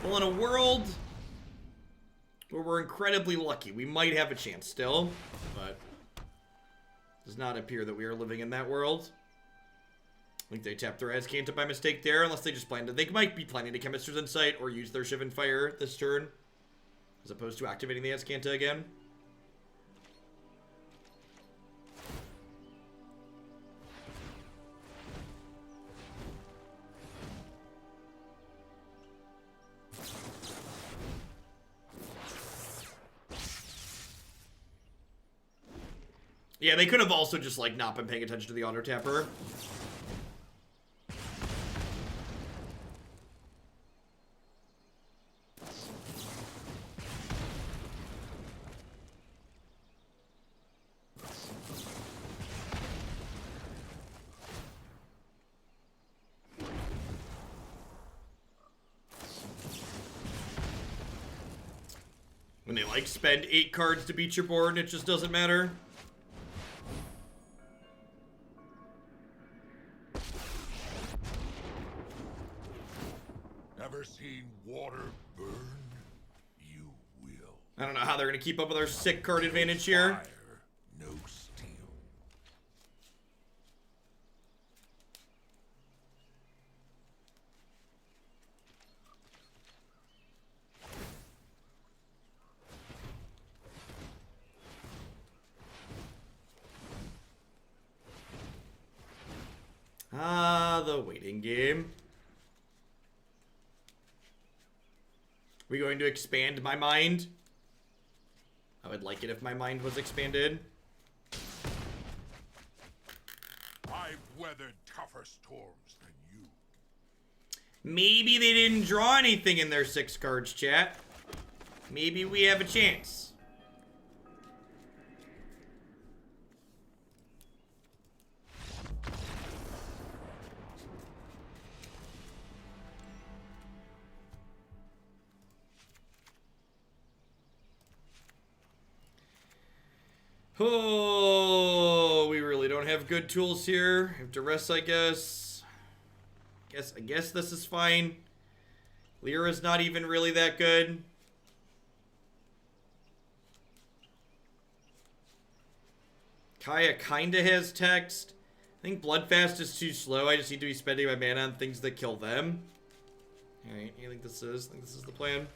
Well, in a world where we're incredibly lucky, we might have a chance still, but does not appear that we are living in that world. I think they tapped their Azcanta by mistake there, unless they just planned to. They might be planning to Chemist's Insight or use their Shivan Fire this turn, as opposed to activating the Azcanta again. Yeah, they could have also just, like, not been paying attention to the auto tapper. When they, like, spend 8 cards to beat your board and it just doesn't matter. Seen water burn, you will. I don't know how they're going to keep up with our sick card advantage here. Fire, no steel. Ah, the waiting game. Are we going to expand my mind? I would like it if my mind was expanded. I've weathered tougher storms than you. Maybe they didn't draw anything in their 6 cards, chat. Maybe we have a chance. Oh, we really don't have good tools here. I have Duress, I guess. I guess this is fine. Lyra's not even really that good. Kaya kinda has text. I think Bloodfast is too slow. I just need to be spending my mana on things that kill them. Alright, I think this is the plan.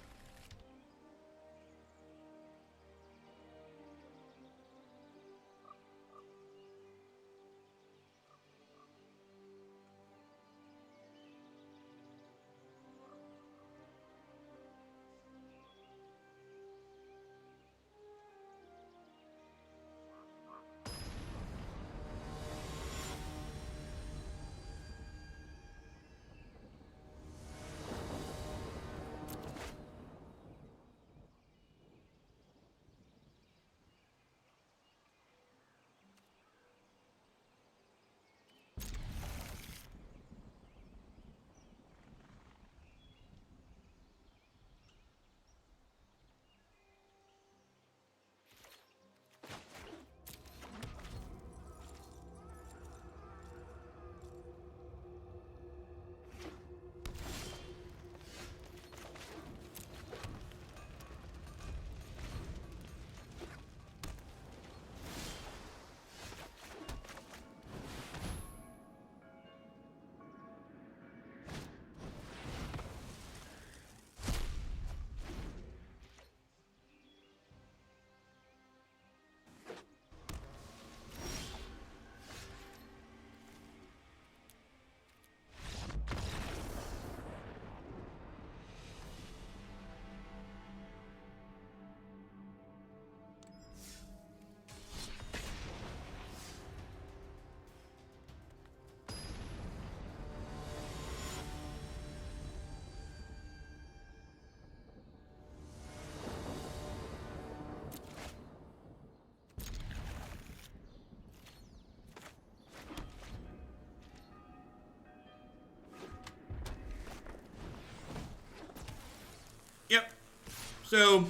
So,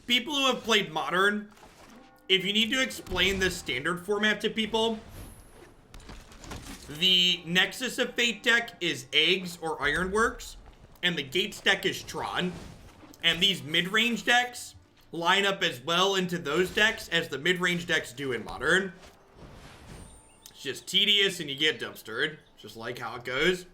people who have played Modern, if you need to explain the standard format to people, the Nexus of Fate deck is Eggs or Ironworks, and the Gates deck is Tron. And these mid-range decks line up as well into those decks as the mid-range decks do in Modern. It's just tedious and you get dumpstered, just like how it goes.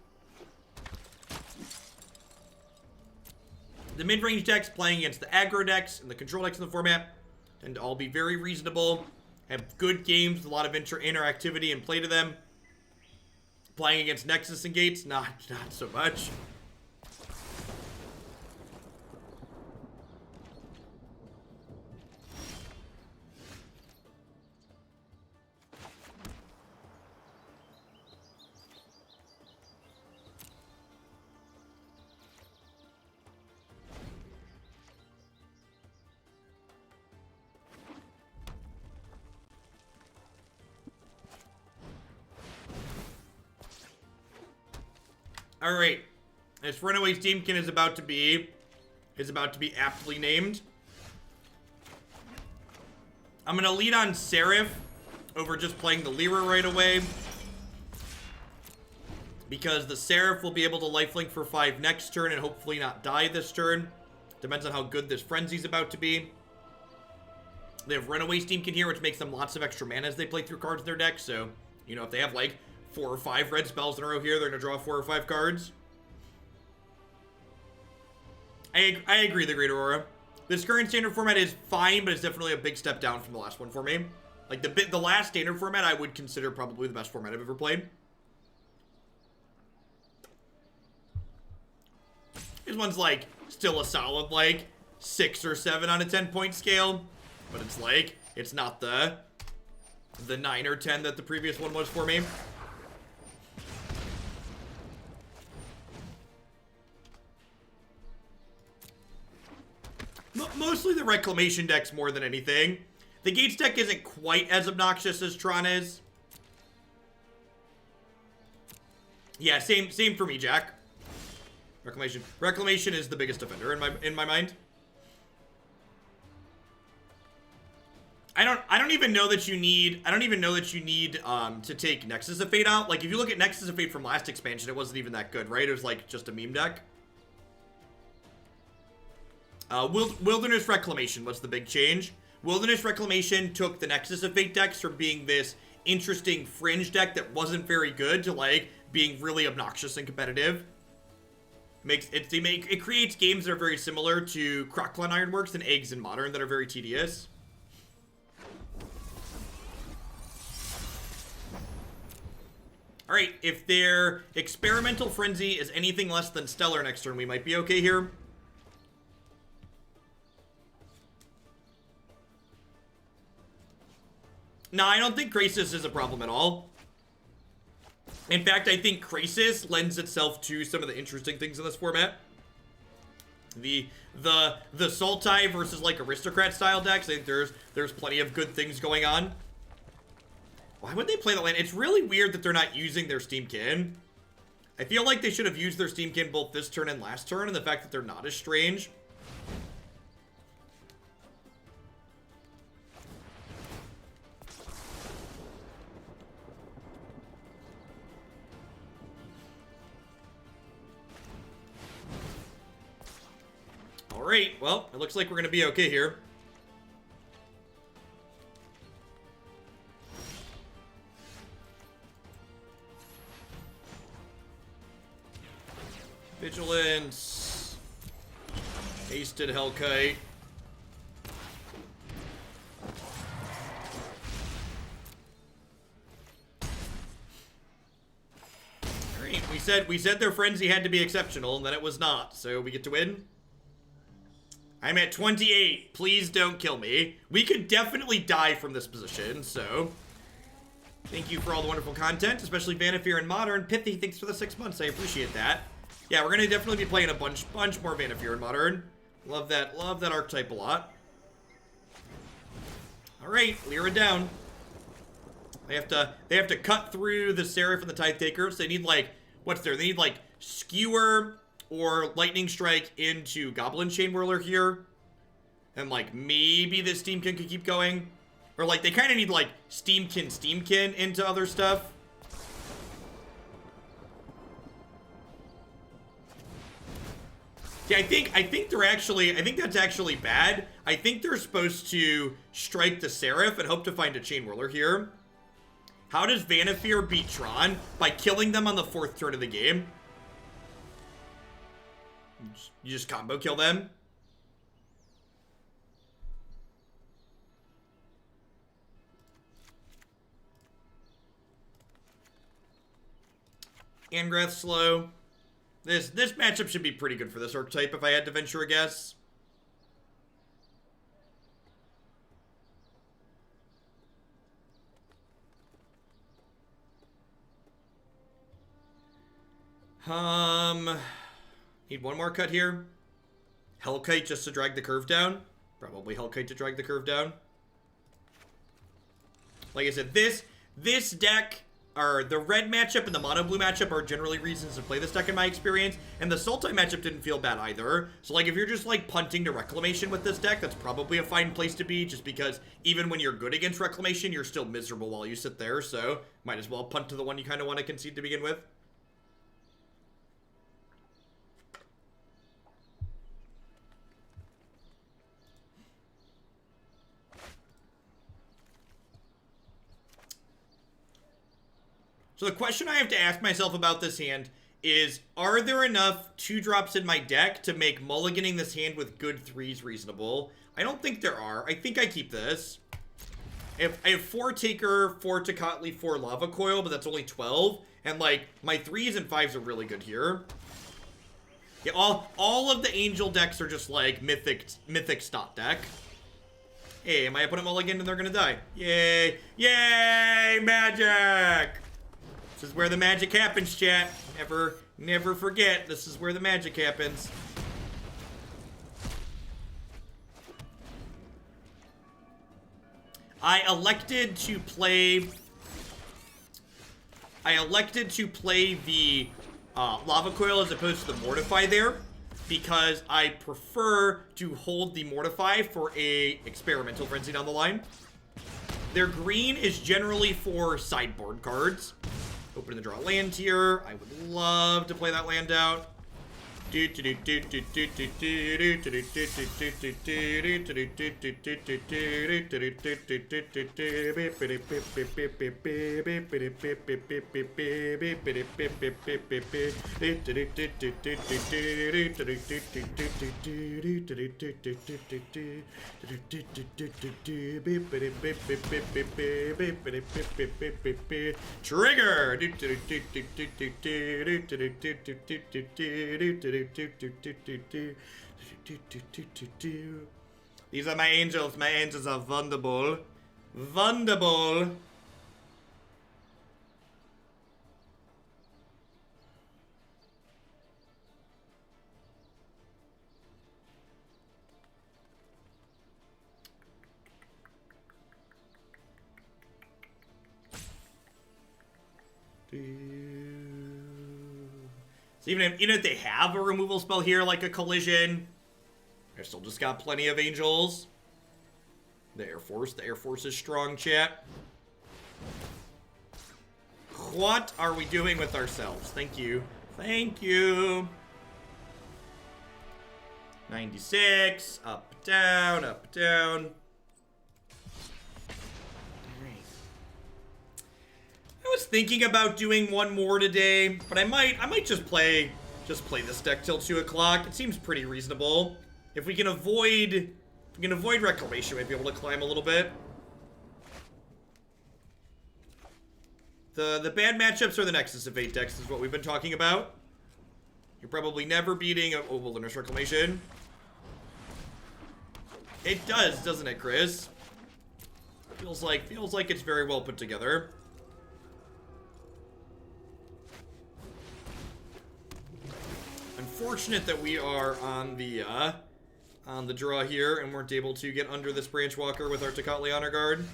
The mid-range decks playing against the aggro decks and the control decks in the format tend to all be very reasonable, have good games with a lot of interactivity and play to them. Playing against Nexus and Gates, not so much. Alright, this Runaway Steamkin is about to be aptly named. I'm gonna lead on Seraph over just playing the Lyra right away, because the Seraph will be able to lifelink for 5 next turn and hopefully not die this turn. Depends on how good this Frenzy's about to be. They have Runaway Steamkin here, which makes them lots of extra mana as they play through cards in their deck, so, you know, if they have like 4 or 5 red spells in a row here, they're going to draw 4 or 5 cards. I agree, the Great Aurora. This current standard format is fine, but it's definitely a big step down from the last one for me. Like, the last standard format I would consider probably the best format I've ever played. This one's, like, still a solid, like, 6 or 7 on a 10-point scale. But it's, like, it's not the 9 or 10 that the previous one was for me. Mostly the Reclamation decks more than anything. The Gates deck isn't quite as obnoxious as Tron is. Yeah, same for me, Jack. Reclamation is the biggest offender in my mind. I don't even know that you need to take Nexus of Fate out. Like, if you look at Nexus of Fate from last expansion, it wasn't even that good, right? It was like just a meme deck. Wilderness Reclamation was the big change. Wilderness Reclamation took the Nexus of Fate decks from being this interesting fringe deck that wasn't very good to, like, being really obnoxious and competitive. It creates games that are very similar to Crocklon Ironworks and Eggs in Modern that are very tedious. Alright, if their Experimental Frenzy is anything less than Stellar next turn, we might be okay here. No, I don't think Grixis is a problem at all. In fact, I think Grixis lends itself to some of the interesting things in this format. The Sultai versus, like, Aristocrat style decks, I think there's plenty of good things going on. Why would they play that land? It's really weird that they're not using their Steamkin. I feel like they should have used their Steamkin both this turn and last turn, and the fact that they're not is strange. Alright, well, it looks like we're going to be okay here. Vigilance. Hasted Hellkite. Alright, we said their frenzy had to be exceptional, and then it was not, so we get to win. I'm at 28. Please don't kill me. We could definitely die from this position, so thank you for all the wonderful content, especially Banefire and Modern. Pithy, thanks for the 6 months. I appreciate that. Yeah, we're gonna definitely be playing a bunch more Banefire and Modern. Love that archetype a lot. Alright, Lyra down. They have to cut through the Seraph and the Tithe Taker, so they need, like, what's there? They need, like, Skewer, Or Lightning Strike into Goblin Chain Whirler here. And, like, maybe this Steamkin could keep going. Or, like, they kind of need, like, Steamkin into other stuff. Yeah, I think they're actually, I think that's actually bad. I think they're supposed to strike the Seraph and hope to find a Chain Whirler here. How does Banefire beat Tron? By killing them on the 4th turn of the game. You just combo kill them. Angrath slow. This matchup should be pretty good for this archetype if I had to venture a guess. Need one more cut here. Hellkite just to drag the curve down. Probably Hellkite to drag the curve down. Like I said, this deck, or the red matchup and the mono blue matchup are generally reasons to play this deck in my experience. And the Sultai matchup didn't feel bad either. So like if you're just like punting to Reclamation with this deck, that's probably a fine place to be, just because even when you're good against Reclamation, you're still miserable while you sit there. So might as well punt to the one you kind of want to concede to begin with. So the question I have to ask myself about this hand is, are there enough 2-drops in my deck to make mulliganing this hand with good 3s reasonable? I don't think there are. I think I keep this. I have 4 Taker, 4 Tocatli, 4 Lava Coil, but that's only 12. And, like, my 3s and 5s are really good here. Yeah, all of the Angel decks are just, like, mythic stot deck. Hey, my opponent mulligan and they're gonna die. Yay! Yay! Magic! This is where the magic happens, chat. Never forget, this is where the magic happens. I elected to play the Lava Coil as opposed to the Mortify there, because I prefer to hold the Mortify for a Experimental Frenzy down the line. Their green is generally for sideboard cards. Open to draw a land here. I would love to play that land out. Trigger. These are my angels. My angels are wonderful. Wonderful. So even if they have a removal spell here, like a collision, they're still just got plenty of angels. The Air Force is strong, chat. What are we doing with ourselves? Thank you. Thank you. 96, up, down, up, down. I was thinking about doing one more today, but I might just play this deck till 2 o'clock. It seems pretty reasonable. If we can avoid Reclamation, we might be able to climb a little bit. The bad matchups are the Nexus of Fate decks, is what we've been talking about. You're probably never beating a Wilderness Reclamation. It does, doesn't it, Chris? Feels like it's very well put together. Unfortunate that we are on the draw here and weren't able to get under this Branch Walker with our Tocatli Honor Guard.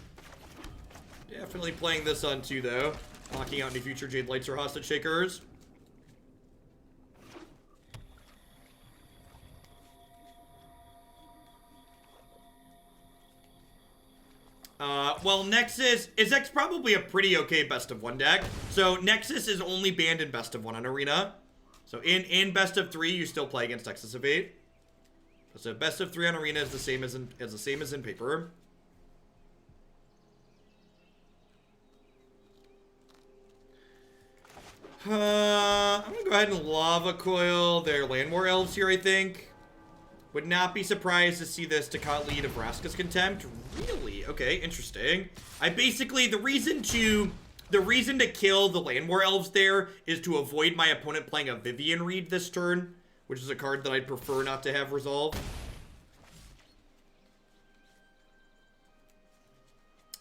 Definitely playing this on 2 though, locking out any future Jade Lights or Hostage Shakers. Well, Nexus is probably a pretty okay best of 1 deck. So Nexus is only banned in best of 1 on Arena. So in best of 3, you still play against Nexus of 8. So best of 3 on Arena is the same as in paper. I'm gonna go ahead and Lava Coil their Landmore Elves here, I think. Would not be surprised to see this Tocatli to Vraska's Contempt. Really? Okay, interesting. I basically, the reason to kill the Landmore Elves there is to avoid my opponent playing a Vivian Reed this turn, which is a card that I'd prefer not to have resolved.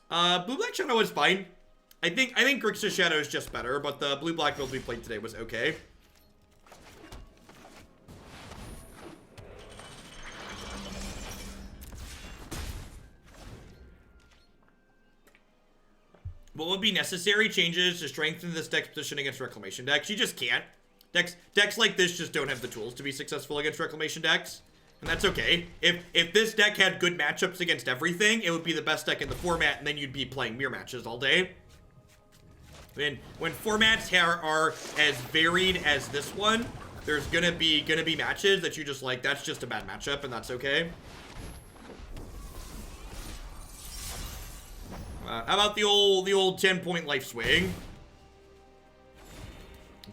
Blue-Black Shadow is fine. I think Grixis Shadow is just better, but the blue-black build we played today was okay. What would be necessary changes to strengthen this deck's position against Reclamation decks? You just can't. Decks like this just don't have the tools to be successful against Reclamation decks. And that's okay. If this deck had good matchups against everything, it would be the best deck in the format, and then you'd be playing mirror matches all day. When formats are as varied as this one, there's gonna be matches that you just like, that's just a bad matchup, and that's okay. How about the old 10-point life swing?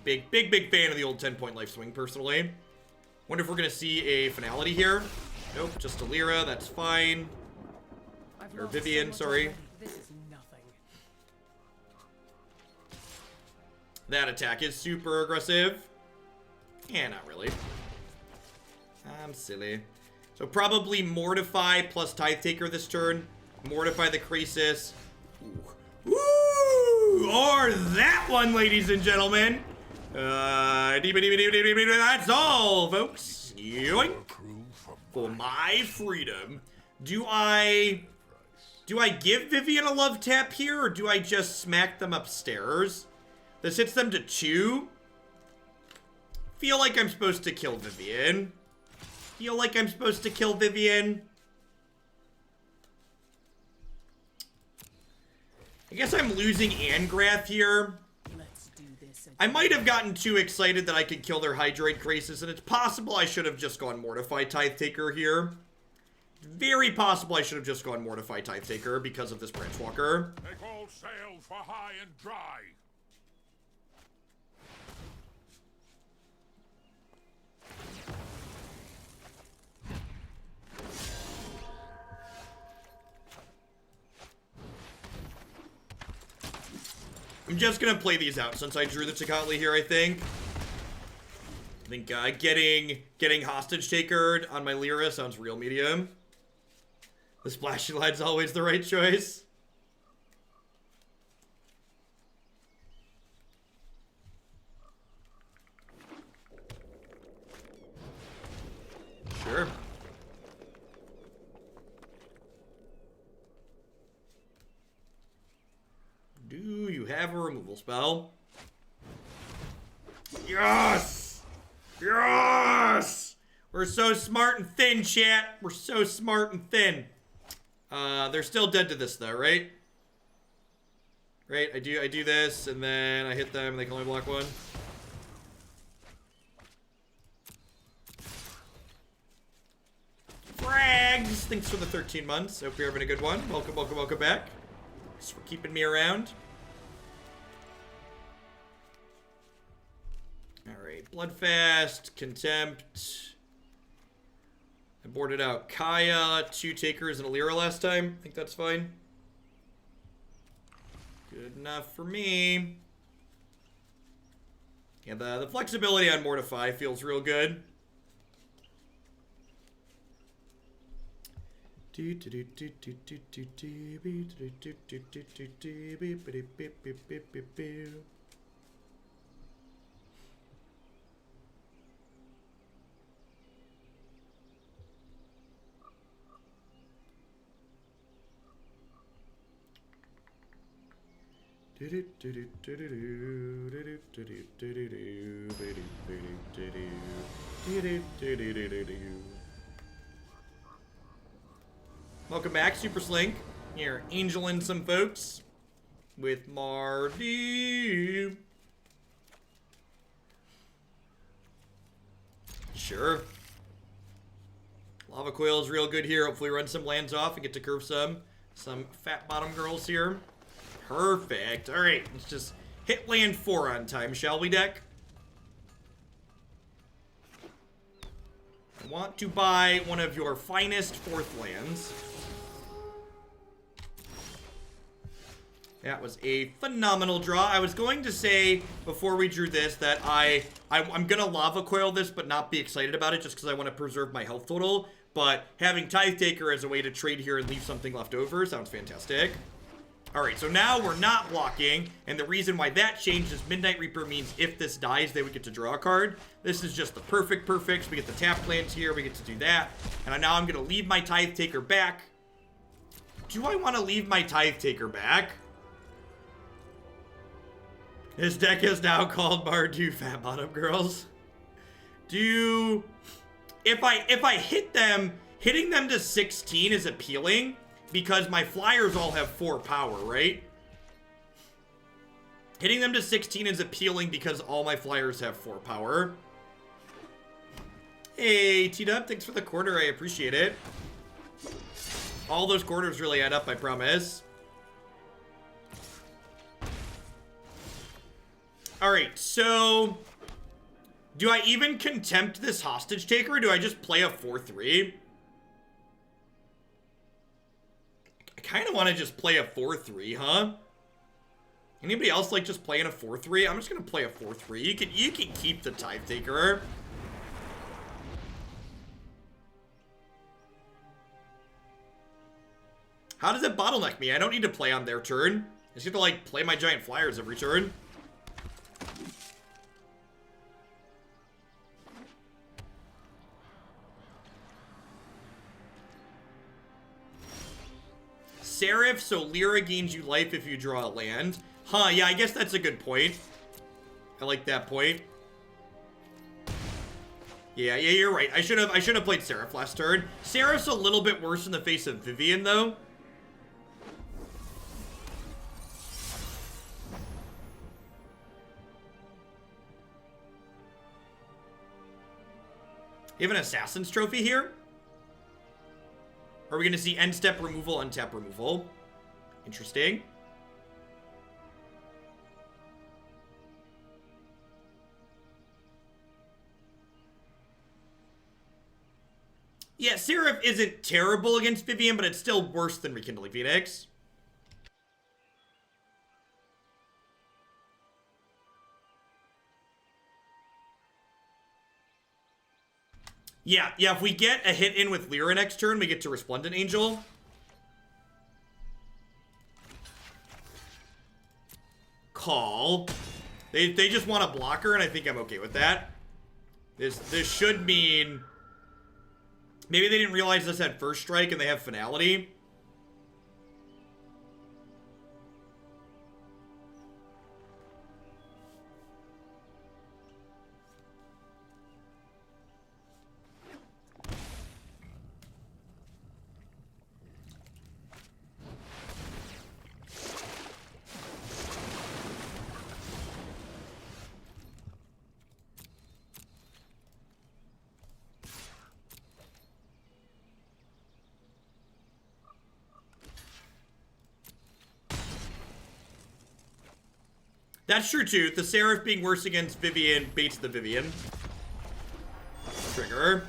Big fan of the old 10-point life swing, personally. Wonder if we're gonna see a finality here. Nope, just a Lyra, that's fine. Or Vivian, sorry. This is nothing. That attack is super aggressive. Yeah, not really. I'm silly. So probably Mortify plus Tithe Taker this turn. Mortify the Grixis. Ooh, or that one, ladies and gentlemen. That's all, folks. Yoink. For my freedom. Do I give Vivian a love tap here, or do I just smack them upstairs? This hits them to 2. Feel like I'm supposed to kill Vivian. I guess I'm losing Angrath here. Let's do this again. I might have gotten too excited that I could kill their Hydrate Grixis, and it's possible I should have just gone Mortify Tithe Taker here. Very possible I should have just gone Mortify Tithe Taker because of this Branch Walker. Make all sail for high and dry. I'm just gonna play these out since I drew the Tocatli here, I think. Getting Hostage Takered on my Lyra sounds real medium. The Splashy Light's always the right choice. Sure. Do you have a removal spell? Yes! Yes! We're so smart and thin, chat. We're so smart and thin. They're still dead to this, though, right? Right, I do this, and then I hit them, and they can only block 1. Frags! Thanks for the 13 months. Hope you're having a good one. Welcome back. Thanks for keeping me around. Alright, Bloodfast, Contempt. I boarded out Kaya, 2 Takers, and a Lyra last time. I think that's fine. Good enough for me. Yeah, the flexibility on Mortify feels real good. Welcome back, Super Slink. Here, angeling some folks with Mardu. Sure. Lava Coil is real good here. Hopefully run some lands off and get to curve some fat bottom girls here. Perfect. All right, let's just hit land 4 on time, shall we, deck? I want to buy one of your finest 4th lands. That was a phenomenal draw. I was going to say, before we drew this, that I'm going to Lava Coil this, but not be excited about it just because I want to preserve my health total. But having Tithe Taker as a way to trade here and leave something left over sounds fantastic. Alright, so now we're not blocking, and the reason why that changed is Midnight Reaper means if this dies, they would get to draw a card. This is just the perfect. We get the tap lands here, we get to do that. And now I'm going to leave my Tithe Taker back. Do I want to leave my Tithe Taker back? This deck is now called Mardu Fat Bottom Girls. If I hit them, hitting them to 16 is appealing because my flyers all have 4 power, right? Hitting them to 16 is appealing because all my flyers have 4 power. Hey, T-Dub, thanks for the quarter. I appreciate it. All those quarters really add up, I promise. Alright, so do I even contempt this hostage taker, or do I just play a 4-3? I kind of want to just play a 4-3, huh? Anybody else like just playing a 4-3? I'm just going to play a 4-3. You can keep the Tithe Taker. How does it bottleneck me? I don't need to play on their turn. I just get to, like, play my giant flyers every turn. Seraph, so Lyra gains you life if you draw a land. Huh, yeah, I guess that's a good point. I like that point. Yeah, you're right. I should have played Seraph last turn. Seraph's a little bit worse in the face of Vivien, though. You have an Assassin's Trophy here? Are we going to see end step removal, untap removal? Interesting. Yeah, Seraph isn't terrible against Vivien, but it's still worse than Rekindling Phoenix. Yeah, if we get a hit in with Lyra next turn, we get to Resplendent Angel. Call. They just want a blocker, and I think I'm okay with that. This should mean... Maybe they didn't realize this had first strike and they have finality. That's true, too. The Seraph being worse against Vivien baits the Vivien. Trigger.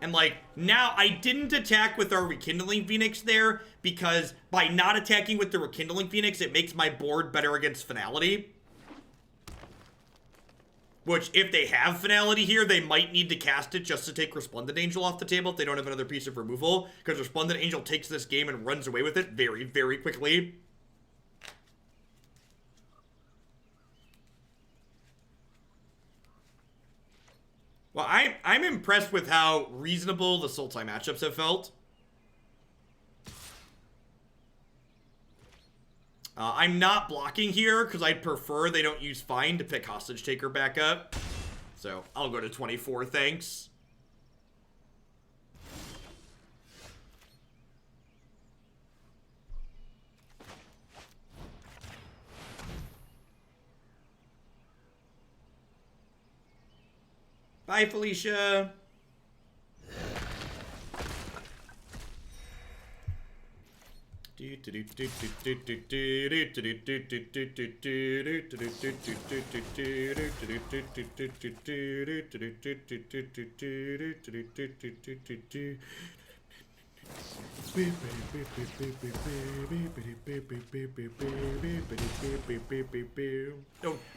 And, like, now I didn't attack with our Rekindling Phoenix there because by not attacking with the Rekindling Phoenix, it makes my board better against Finality. Which, if they have Finality here, they might need to cast it just to take Resplendent Angel off the table if they don't have another piece of removal. Because Resplendent Angel takes this game and runs away with it very, very quickly. Well, I'm impressed with how reasonable the Sultai matchups have felt. I'm not blocking here because I'd prefer they don't use Find to pick Hostage Taker back up. So I'll go to 24, thanks. Bye, Felicia.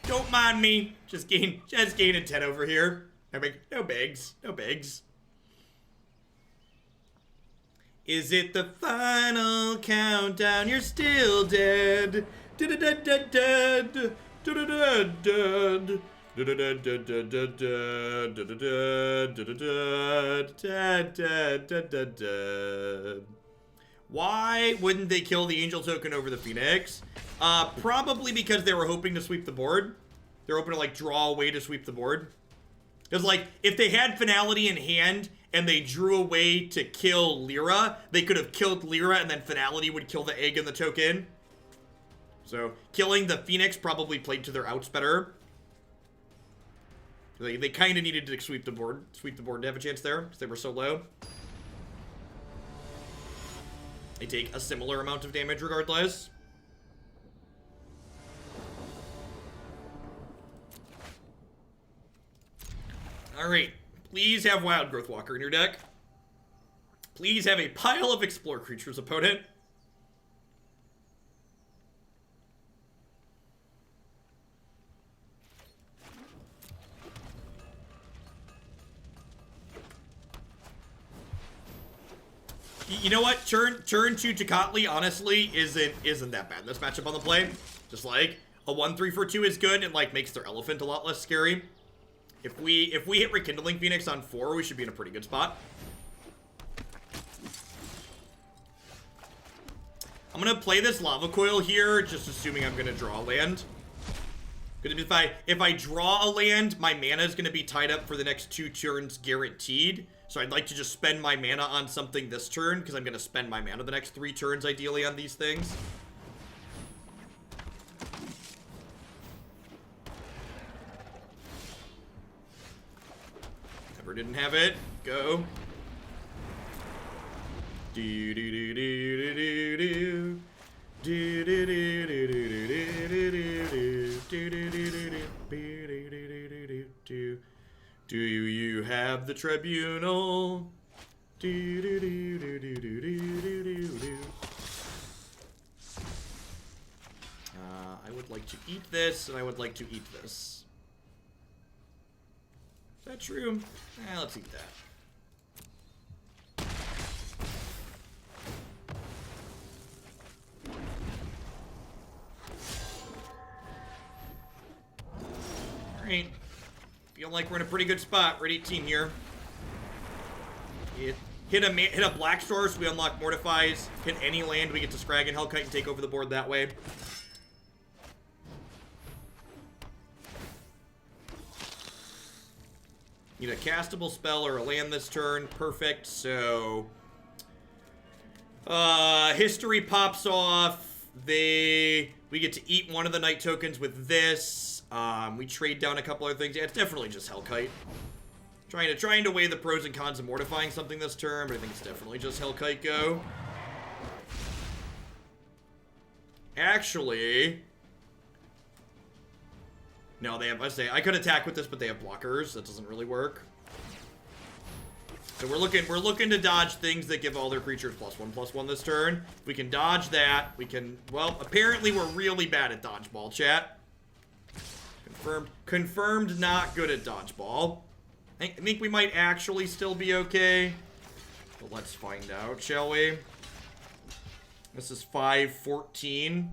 Don't mind me. Just gaining 10 over here. No bigs. No bigs. Is it the final countdown? You're still dead. Why wouldn't they kill the Angel token over the Phoenix? Probably because they were hoping to sweep the board. They're hoping to, like, draw a way to sweep the board. Because, like, if they had Finality in hand and they drew a way to kill Lyra, they could have killed Lyra and then Finality would kill the egg and the token. So, killing the Phoenix probably played to their outs better. They kind of needed to sweep the board to have a chance there, because they were so low. They take a similar amount of damage regardless. Alright, please have Wild Growth Walker in your deck. Please have a pile of Explore creatures, opponent. You know what? Turn to Tocatli, honestly, isn't that bad. This matchup on the play. Just like a 1/3 for 2 is good and like makes their elephant a lot less scary. If we hit Rekindling Phoenix on 4, we should be in a pretty good spot. I'm gonna play this Lava Coil here, just assuming I'm gonna draw a land. Because if I draw a land, my mana is gonna be tied up for the next 2 turns guaranteed. So I'd like to just spend my mana on something this turn, because I'm gonna spend my mana the next 3 turns ideally on these things. Never didn't have it. Go. Do do do do do do do do do do do do. Do you have the tribunal? Do do do do do do do do do. I would like to eat this, and I would like to eat this. Is that true? Let's eat that. Alright. Feel like we're in a pretty good spot. We're at 18 here. Hit a black source, we unlock Mortifies. Hit any land, we get to Skarrgan Hellkite and take over the board that way. Need a castable spell or a land this turn. Perfect. So history pops off. We get to eat one of the night tokens with this. We trade down a couple other things. Yeah, it's definitely just Hellkite. Trying to weigh the pros and cons of mortifying something this turn, but I think it's definitely just Hellkite go. Actually, no, they have. I could attack with this, but they have blockers. That doesn't really work. So we're looking to dodge things that give all their creatures +1/+1 this turn. If we can dodge that, we can. Well, apparently we're really bad at dodgeball, chat. Confirmed not good at dodgeball. I think we might actually still be okay. But let's find out, shall we? This is 5-14.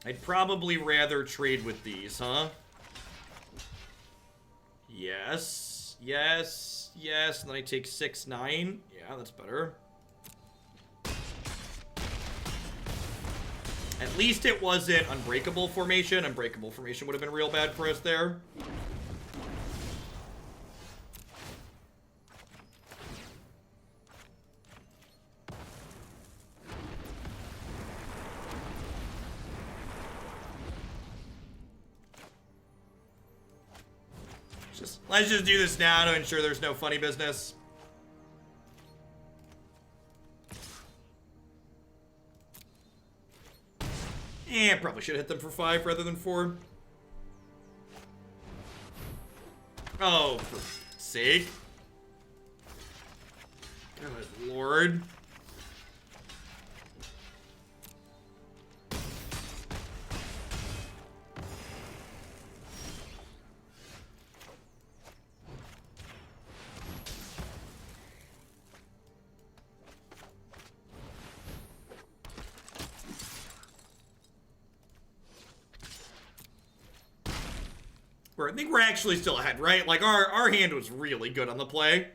I'd probably rather trade with these, huh? Yes. Yes. Yes. And then I take 6-9. Yeah, that's better. At least it wasn't Unbreakable Formation. Unbreakable Formation would have been real bad for us there. Let's just do this now to ensure there's no funny business. Probably should have hit them for 5 rather than 4. Oh, for sake. Good lord. I think we're actually still ahead, right? Like, our hand was really good on the play.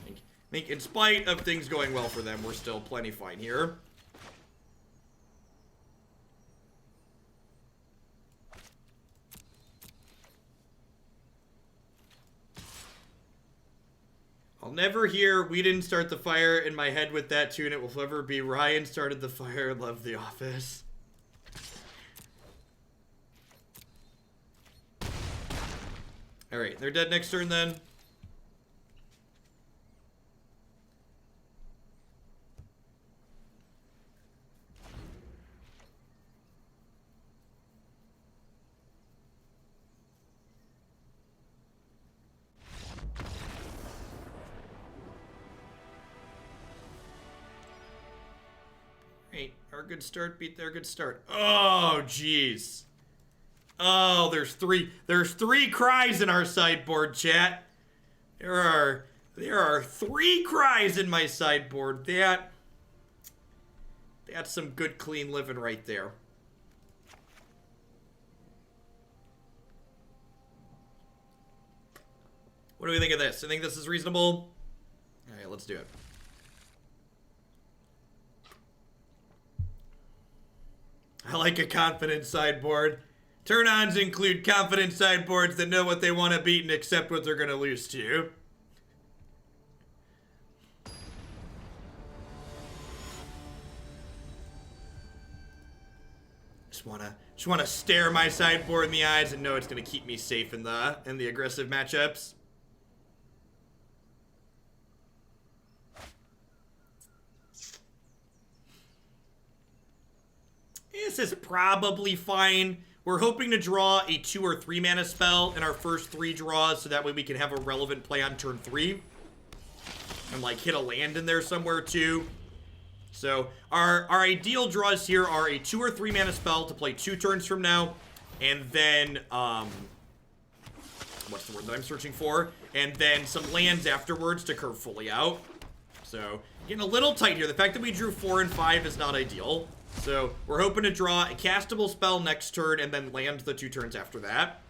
I think in spite of things going well for them, we're still plenty fine here. I'll never hear "we didn't start the fire" in my head with that tune. It will forever be "Ryan started the fire, love The Office." Alright, they're dead next turn then. Right, our good start beat their good start. Oh, jeez. Oh, there's three cries in our sideboard, chat. There are 3 cries in my sideboard. That's some good clean living right there. What do we think of this? I think this is reasonable. All right, let's do it. I like a confident sideboard. Turn-ons include confident sideboards that know what they want to beat and accept what they're going to lose to. Just want to stare my sideboard in the eyes and know it's going to keep me safe in the aggressive matchups. This is probably fine. We're hoping to draw a 2 or 3 mana spell in our first 3 draws, so that way we can have a relevant play on turn 3. And like hit a land in there somewhere too. So our ideal draws here are a 2 or 3 mana spell to play 2 turns from now. And then, what's the word that I'm searching for? And then some lands afterwards to curve fully out. So getting a little tight here. The fact that we drew 4 and 5 is not ideal. So we're hoping to draw a castable spell next turn and then land the 2 turns after that.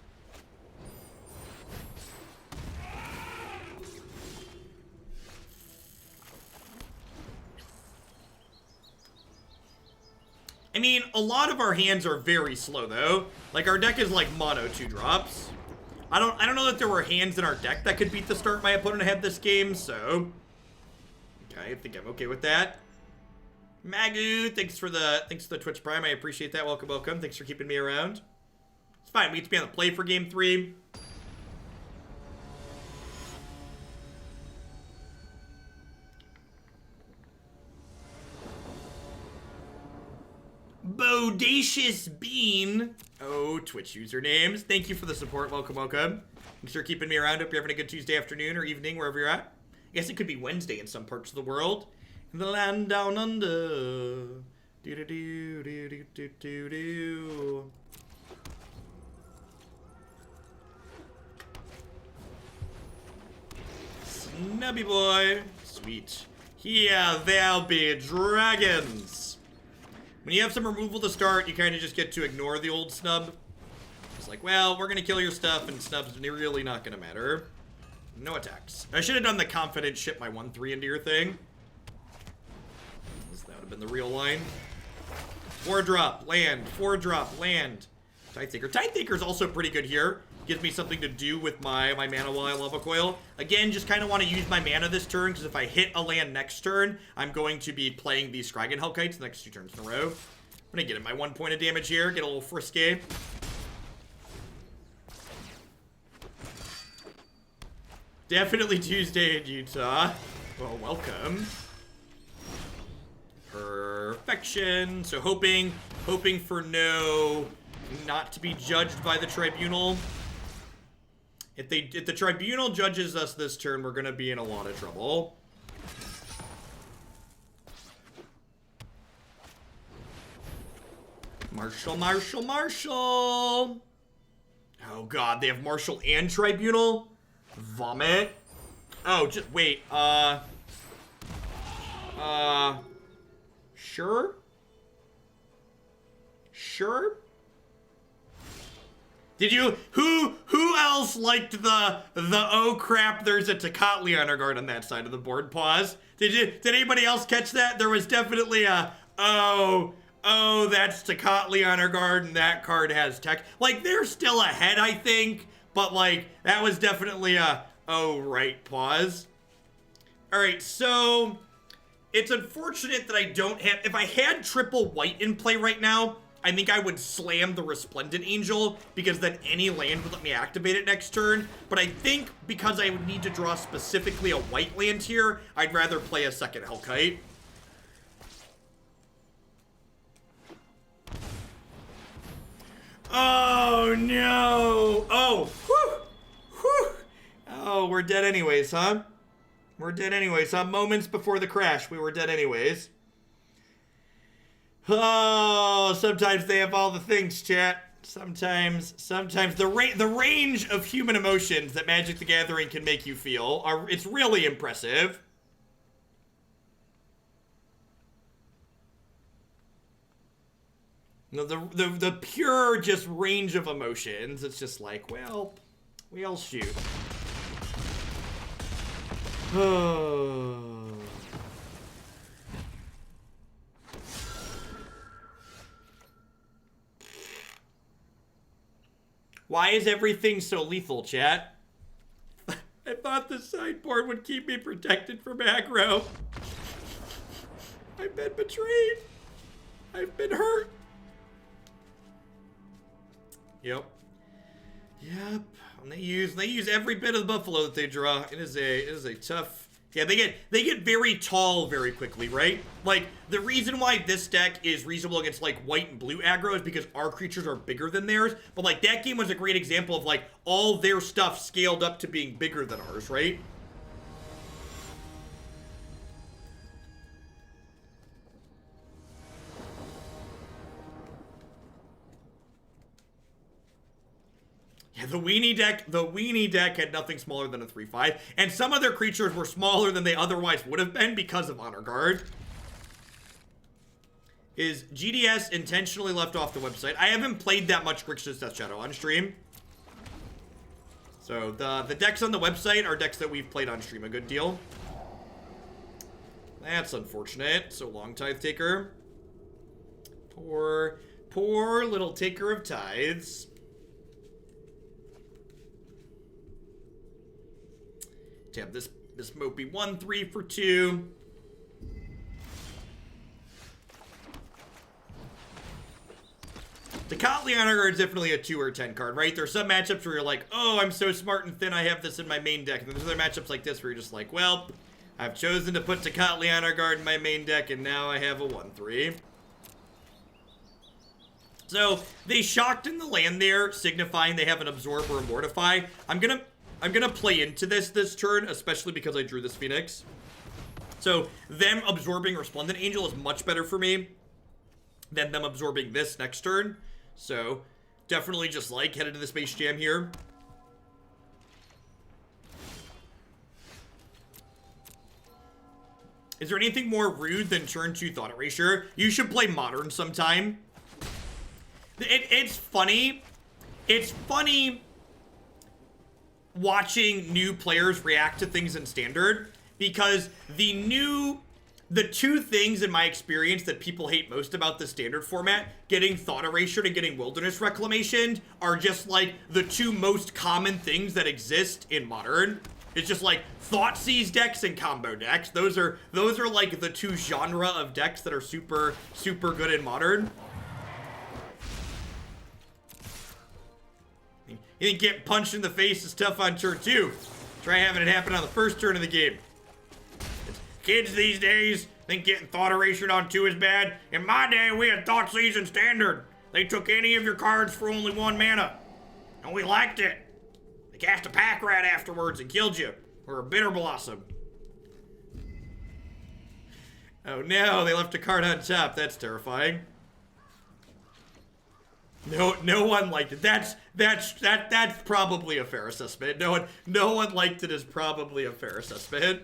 I mean, a lot of our hands are very slow though. Like our deck is like mono 2-drops. I don't know that there were hands in our deck that could beat the start my opponent had this game, so okay, I think I'm okay with that. Magu, thanks for the Twitch Prime. I appreciate that. Welcome, welcome. Thanks for keeping me around. It's fine. We get to be on the play for game 3. Bodacious Bean. Oh, Twitch usernames. Thank you for the support. Welcome, welcome. Thanks for keeping me around. Hope you're having a good Tuesday afternoon or evening, wherever you're at. I guess it could be Wednesday in some parts of the world. In the land down under. Do-do-do-do-do-do-do-do. Snubby boy. Sweet. Here there'll be dragons. When you have some removal to start, you kind of just get to ignore the old snub. It's like, well, we're going to kill your stuff, and snub's really not going to matter. No attacks. I should have done the confident ship my 1/3 into your thing. That would have been the real line. 4-drop, land. 4-drop, land. Tithe Taker. Tithe Taker is also pretty good here. Gives me something to do with my mana while I Lava Coil. Again, just kind of want to use my mana this turn, because if I hit a land next turn, I'm going to be playing these Skarrgan Hellkites the next 2 turns in a row. I'm going to get in my 1 point of damage here, get a little frisky. Definitely Tuesday in Utah. Well, welcome. Perfection. So hoping for not to be judged by the tribunal. If the tribunal judges us this turn, we're gonna be in a lot of trouble. Marshal, Marshal, Marshal. Oh god, they have Marshal and Tribunal? Vomit. Oh, just wait, sure? Sure? Did you, who else liked the oh crap, there's a Tocatli honor guard on that side of the board? Pause. Did anybody else catch that? There was definitely a, oh, that's Tocatli honor guard and that card has tech. Like, they're still ahead, I think, but like, that was definitely a, oh, right, pause. All right, so it's unfortunate that I don't have, if I had triple white in play right now, I think I would slam the Resplendent Angel because then any land would let me activate it next turn. But I think because I would need to draw specifically a white land here, I'd rather play a second Hellkite. Oh, no. Oh, whew, whew. Oh, we're dead anyways, huh? We're dead anyways, huh? Moments before the crash, we were dead anyways. Oh, sometimes they have all the things, chat. Sometimes the range of human emotions that Magic the Gathering can make you feel it's really impressive. No, the pure just range of emotions. It's just like, well, we'll shoot. Oh. Why is everything so lethal, chat? I thought the sideboard would keep me protected from aggro. I've been betrayed. I've been hurt. Yep. And they use every bit of the buffalo that they draw. It is a tough. Yeah, they get very tall very quickly, right? Like, the reason why this deck is reasonable against, like, white and blue aggro is because our creatures are bigger than theirs. But, like, that game was a great example of, like, all their stuff scaled up to being bigger than ours, right? Yeah, the weenie deck had nothing smaller than a 3/5, and some of their creatures were smaller than they otherwise would have been because of Honor Guard. Is GDS intentionally left off the website? I haven't played that much Grixis Death Shadow on stream. So the decks on the website are decks that we've played on stream a good deal. That's unfortunate. So long, Tithe Taker. Poor little taker of tithes. Tap this Mopey 1/3 for 2. Tocatli Honor Guard is definitely a 2 or 10 card, right? There's some matchups where you're like, oh, I'm so smart and thin, I have this in my main deck. And there's other matchups like this where you're just like, well, I've chosen to put Tocatli Honor Guard in my main deck, and now I have a 1/3. So they shocked in the land there, signifying they have an Absorb or a Mortify. I'm gonna play into this turn, especially because I drew this Phoenix. So them absorbing Resplendent Angel is much better for me than them absorbing this next turn. So definitely just like headed to the Space Jam here. Is there anything more rude than turn 2 Thought Erasure? You should play Modern sometime. It's funny. It's funny watching new players react to things in Standard, because the two things in my experience that people hate most about the Standard format, getting Thought Erasure and getting Wilderness Reclamation, are just like the two most common things that exist in Modern. It's just like Thoughtseize decks and combo decks. Those are like the two genre of decks that are super good in Modern. You think getting punched in the face is tough on turn 2? Try having it happen on the first turn of the game. Kids these days think getting thought erasure on 2 is bad. In my day, we had thought season standard. They took any of your cards for only 1 mana. And we liked it. They cast a pack rat afterwards and killed you. Or a bitter blossom. Oh no, they left a card on top. That's terrifying. No one liked it. That's probably a fair assessment. No one liked it is probably a fair assessment.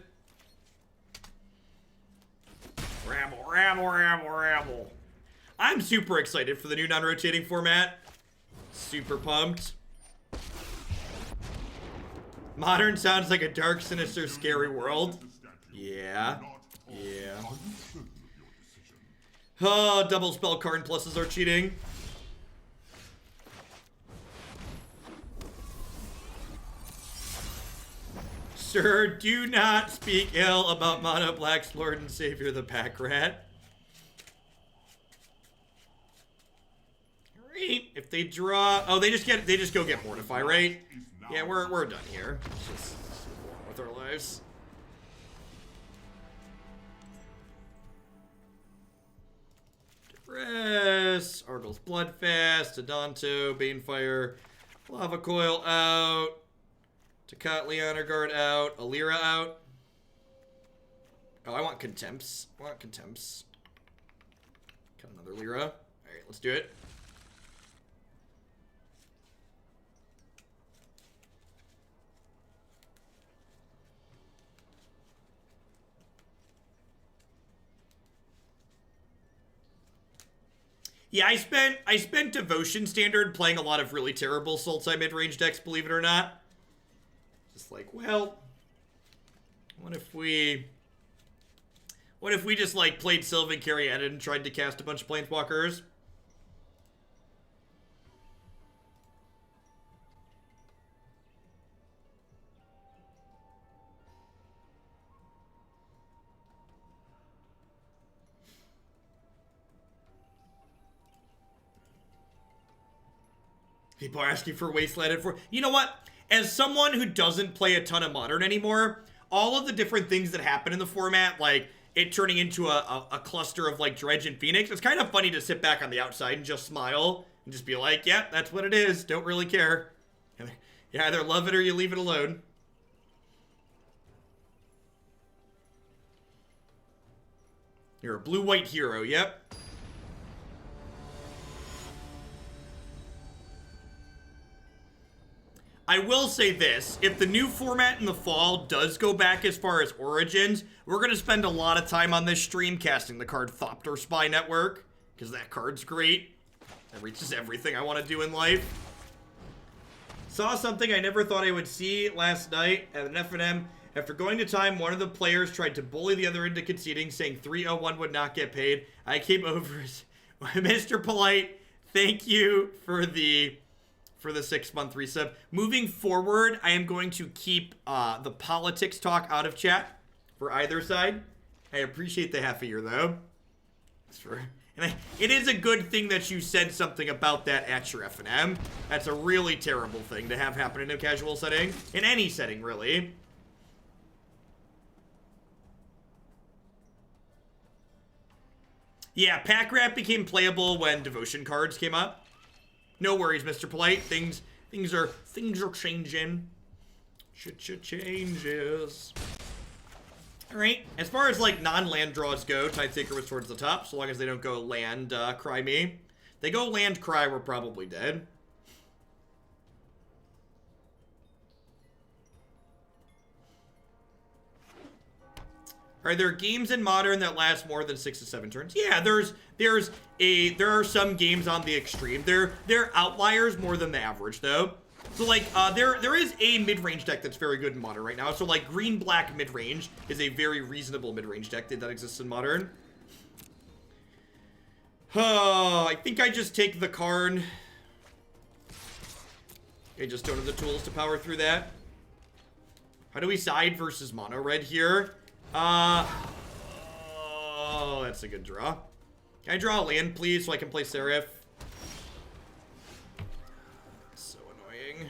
Rabble. I'm super excited for the new non-rotating format. Super pumped. Modern sounds like a dark, sinister, scary world. Yeah. Oh, double spell card pluses are cheating. Sir, do not speak ill about Mono Black's Lord and Savior, the Pack Rat. Alright, if they draw... Oh, they just go get Mortify, right? Yeah, we're done here. Let's just go on with our lives. Duress, Arguel's Bloodfast, Adanto, Banefire, Lava Coil out. Tocatli Honor Guard out. Lyra out. Oh, I want Contempts. Cut another Lyra. Alright, let's do it. Yeah, I spent Devotion Standard playing a lot of really terrible Sultai midrange decks, believe it or not. Just like, well, what if we just like played Sylvan Caryatid and tried to cast a bunch of Planeswalkers? People are asking for Wastelanded for... You know what? As someone who doesn't play a ton of Modern anymore, all of the different things that happen in the format, like it turning into a cluster of like Dredge and Phoenix, it's kind of funny to sit back on the outside and just smile and just be like, yeah, that's what it is. Don't really care. You either love it or you leave it alone. You're a blue-white hero, yep. I will say this, if the new format in the fall does go back as far as Origins, we're going to spend a lot of time on this stream casting the card Thopter Spy Network, because that card's great. It reaches everything I want to do in life. Saw something I never thought I would see last night at an FNM. After going to time, one of the players tried to bully the other into conceding, saying 301 would not get paid. I came over as Mr. Polite. Thank you for the 6-month resub. And forward, I am going to keep the politics talk out of chat for either side. I appreciate the half a year though. It is a good thing that you said something about that at your FNM. That's a really terrible thing to have happen in a casual setting. In any setting, really. Yeah, Pack Rat became playable when Devotion cards came up. No worries, Mr. Polite. Things are changing. Changes. Alright, as far as like non-land draws go, Tithe Taker was towards the top, so long as they don't go land cry me. They go land cry, we're probably dead. Are there games in Modern that last more than 6 to 7 turns? Yeah, there are some games on the extreme. They're outliers more than the average though. So like there is a mid-range deck that's very good in Modern right now. So like green-black mid-range is a very reasonable mid-range deck that exists in Modern. Oh, I think I just take the Karn. I just don't have the tools to power through that. How do we side versus mono red here? Oh, that's a good draw. Can I draw a land, please, so I can play Seraph? So annoying.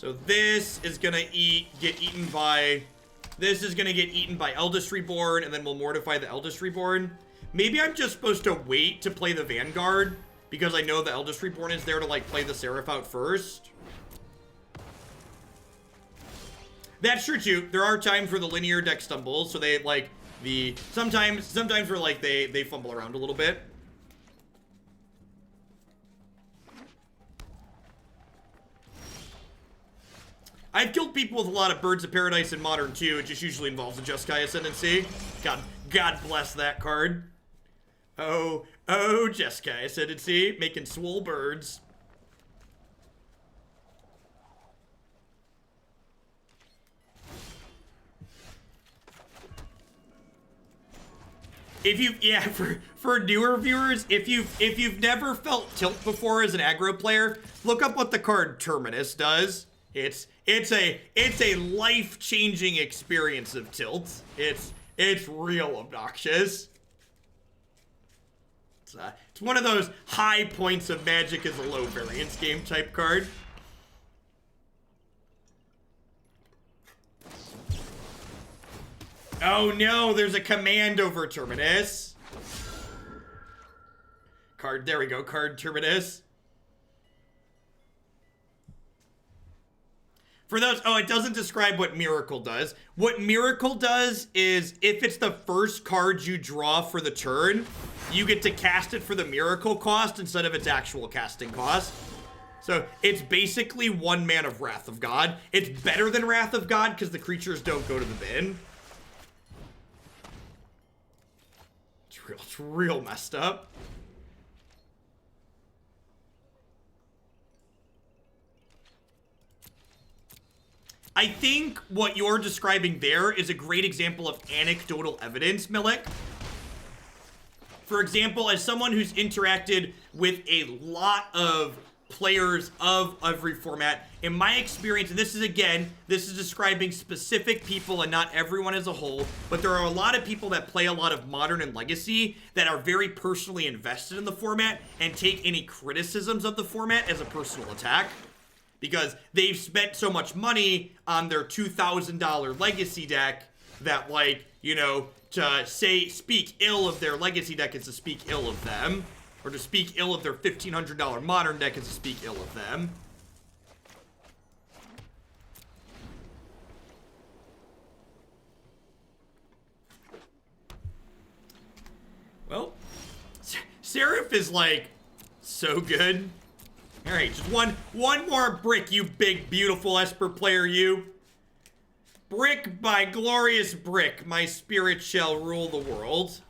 So this is gonna get eaten by... This is gonna get eaten by Eldest Reborn, and then we'll mortify the Eldest Reborn. Maybe I'm just supposed to wait to play the Vanguard, because I know the Eldest Reborn is there to, like, play the Seraph out first. That's true, too. There are times where the linear deck stumbles, so they, like, sometimes where, like, they fumble around a little bit. I've killed people with a lot of Birds of Paradise in Modern too. It just usually involves a Jeskai Ascendancy. God bless that card. Oh, Jeskai Ascendancy, making swole birds. If you, yeah, for newer viewers, if you've never felt tilt before as an aggro player, look up what the card Terminus does. It's a life-changing experience of tilt. It's real obnoxious. It's one of those high points of Magic as a low variance game type card. Oh no, there's a command over Terminus. There we go, card Terminus. For those, it doesn't describe what Miracle does. What Miracle does is, if it's the first card you draw for the turn, you get to cast it for the Miracle cost instead of its actual casting cost. So, it's basically 1 mana of Wrath of God. It's better than Wrath of God because the creatures don't go to the bin. It's real messed up. I think what you're describing there is a great example of anecdotal evidence, Milik. For example, as someone who's interacted with a lot of players of every format, in my experience, and this is describing specific people and not everyone as a whole, but there are a lot of people that play a lot of Modern and Legacy that are very personally invested in the format and take any criticisms of the format as a personal attack. Because they've spent so much money on their $2,000 Legacy deck that, like, you know, to speak ill of their Legacy deck is to speak ill of them. Or to speak ill of their $1,500 Modern deck is to speak ill of them. Well, Seraph is, like, so good. All right, just one more brick, you big, beautiful Esper player, you. Brick by glorious brick, my spirit shall rule the world.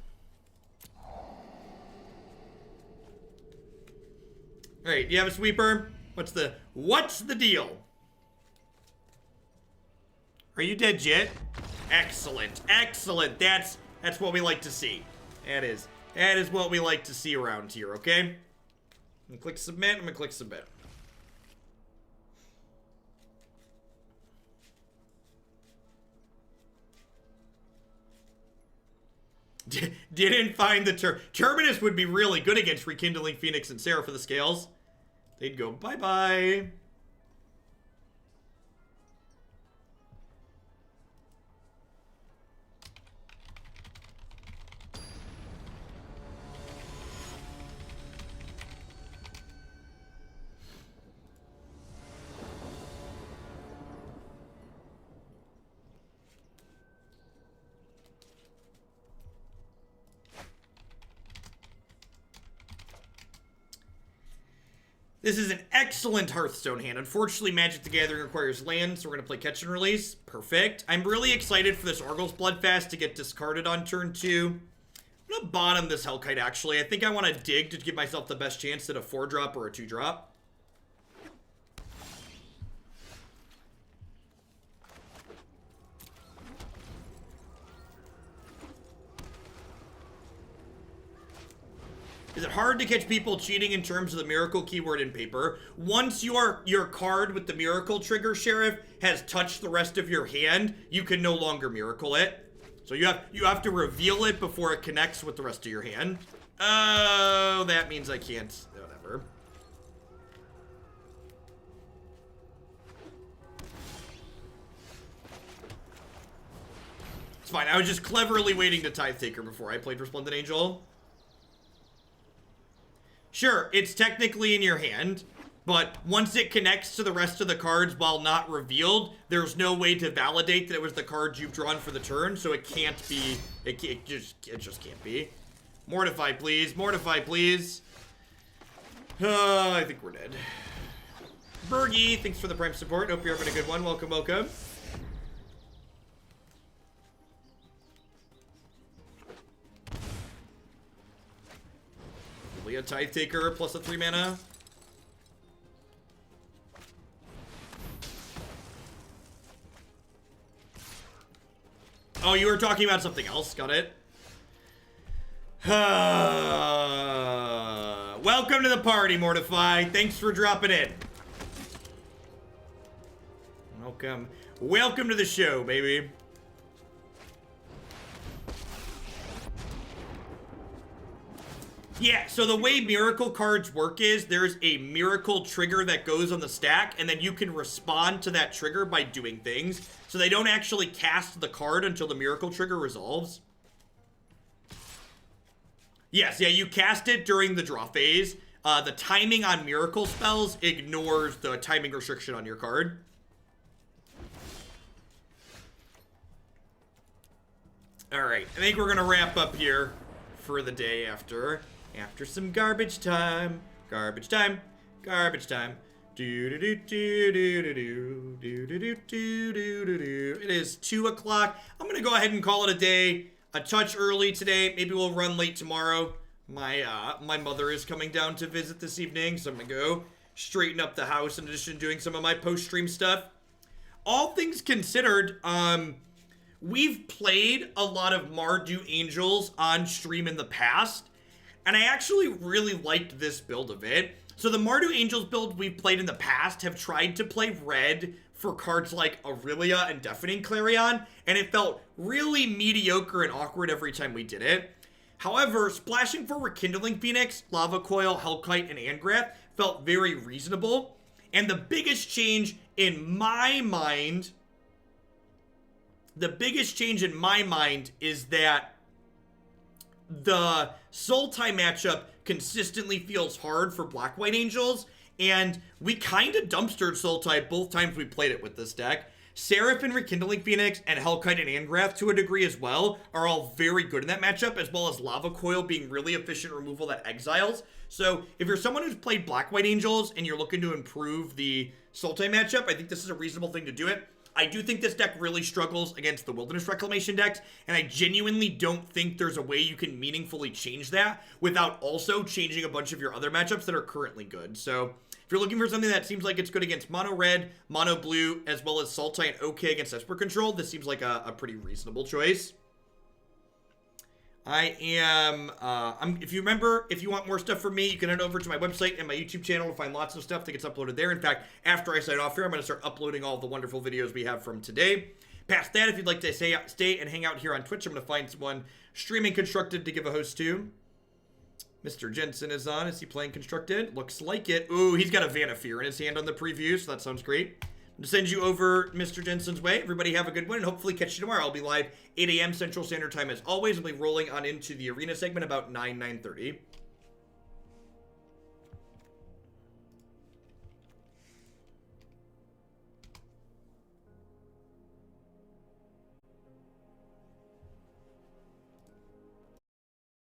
All right, you have a sweeper? What's the deal? Are you dead yet? Excellent, excellent. That's what we like to see. That is what we like to see around here, okay? I'm gonna click submit, I'm gonna click submit. Didn't find the Terminus would be really good against Rekindling Phoenix and Seraph of the Scales. They'd go bye-bye. This is an excellent Hearthstone hand. Unfortunately, Magic the Gathering requires land, so we're going to play Catch and Release. Perfect. I'm really excited for this Arguel's Bloodfast to get discarded on turn 2. I'm going to bottom this Hellkite, actually. I think I want to dig to give myself the best chance at a 4-drop or a 2-drop. Is it hard to catch people cheating in terms of the miracle keyword in paper? Once your card with the miracle trigger, Sheriff, has touched the rest of your hand, you can no longer miracle it. So you have to reveal it before it connects with the rest of your hand. Oh, that means I can't. Whatever. It's fine. I was just cleverly waiting to Tithe Taker before I played Resplendent Angel. Sure, it's technically in your hand, but once it connects to the rest of the cards while not revealed, there's no way to validate that it was the cards you've drawn for the turn, so it can't be. It just can't be. Mortify, please. Mortify, please. I think we're dead. Bergie, thanks for the Prime support. Hope you're having a good one. Welcome, welcome. Probably a Tithe Taker plus a 3 mana. Oh, you were talking about something else. Got it. Welcome to the party, Mortify. Thanks for dropping in. Welcome. Welcome to the show, baby. Yeah, so the way miracle cards work is there's a miracle trigger that goes on the stack, and then you can respond to that trigger by doing things. So they don't actually cast the card until the miracle trigger resolves. Yes, yeah, you cast it during the draw phase. The timing on miracle spells ignores the timing restriction on your card. Alright, I think we're gonna wrap up here for the day after some garbage time. Garbage time. Garbage time. It is 2 o'clock. I'm gonna go ahead and call it a day. A touch early today. Maybe we'll run late tomorrow. My mother is coming down to visit this evening, so I'm gonna go straighten up the house in addition to doing some of my post-stream stuff. All things considered, we've played a lot of Mardu Angels on stream in the past, and I actually really liked this build of it. So the Mardu Angels build we've played in the past have tried to play red for cards like Aurelia and Deafening Clarion, and it felt really mediocre and awkward every time we did it. However, splashing for Rekindling Phoenix, Lava Coil, Hellkite, and Angrath felt very reasonable. And the biggest change in my mind, is that the Sultai matchup consistently feels hard for Black-White Angels, and we kind of dumpstered Sultai both times we played it with this deck. Seraph and Rekindling Phoenix and Hellkite and Angrath to a degree as well are all very good in that matchup, as well as Lava Coil being really efficient removal that exiles. So if you're someone who's played Black-White Angels and you're looking to improve the Sultai matchup, I think this is a reasonable thing to do it. I do think this deck really struggles against the Wilderness Reclamation decks, and I genuinely don't think there's a way you can meaningfully change that without also changing a bunch of your other matchups that are currently good. So if you're looking for something that seems like it's good against Mono Red, Mono Blue, as well as Sultai and okay against Esper control, this seems like a pretty reasonable choice. I am, if you remember, if you want more stuff from me, you can head over to my website and my YouTube channel to find lots of stuff that gets uploaded there. In fact, after I sign off here, I'm going to start uploading all the wonderful videos we have from today. Past that, if you'd like to stay and hang out here on Twitch, I'm going to find someone streaming Constructed to give a host to. Mr. Jensen is on. Is he playing Constructed? Looks like it. Ooh, he's got a Vanafear in his hand on the preview, so that sounds great. To send you over Mr. Jensen's way. Everybody have a good one, and hopefully catch you tomorrow. I'll be live 8 a.m. Central Standard Time as always. I'll be rolling on into the arena segment about 9:30.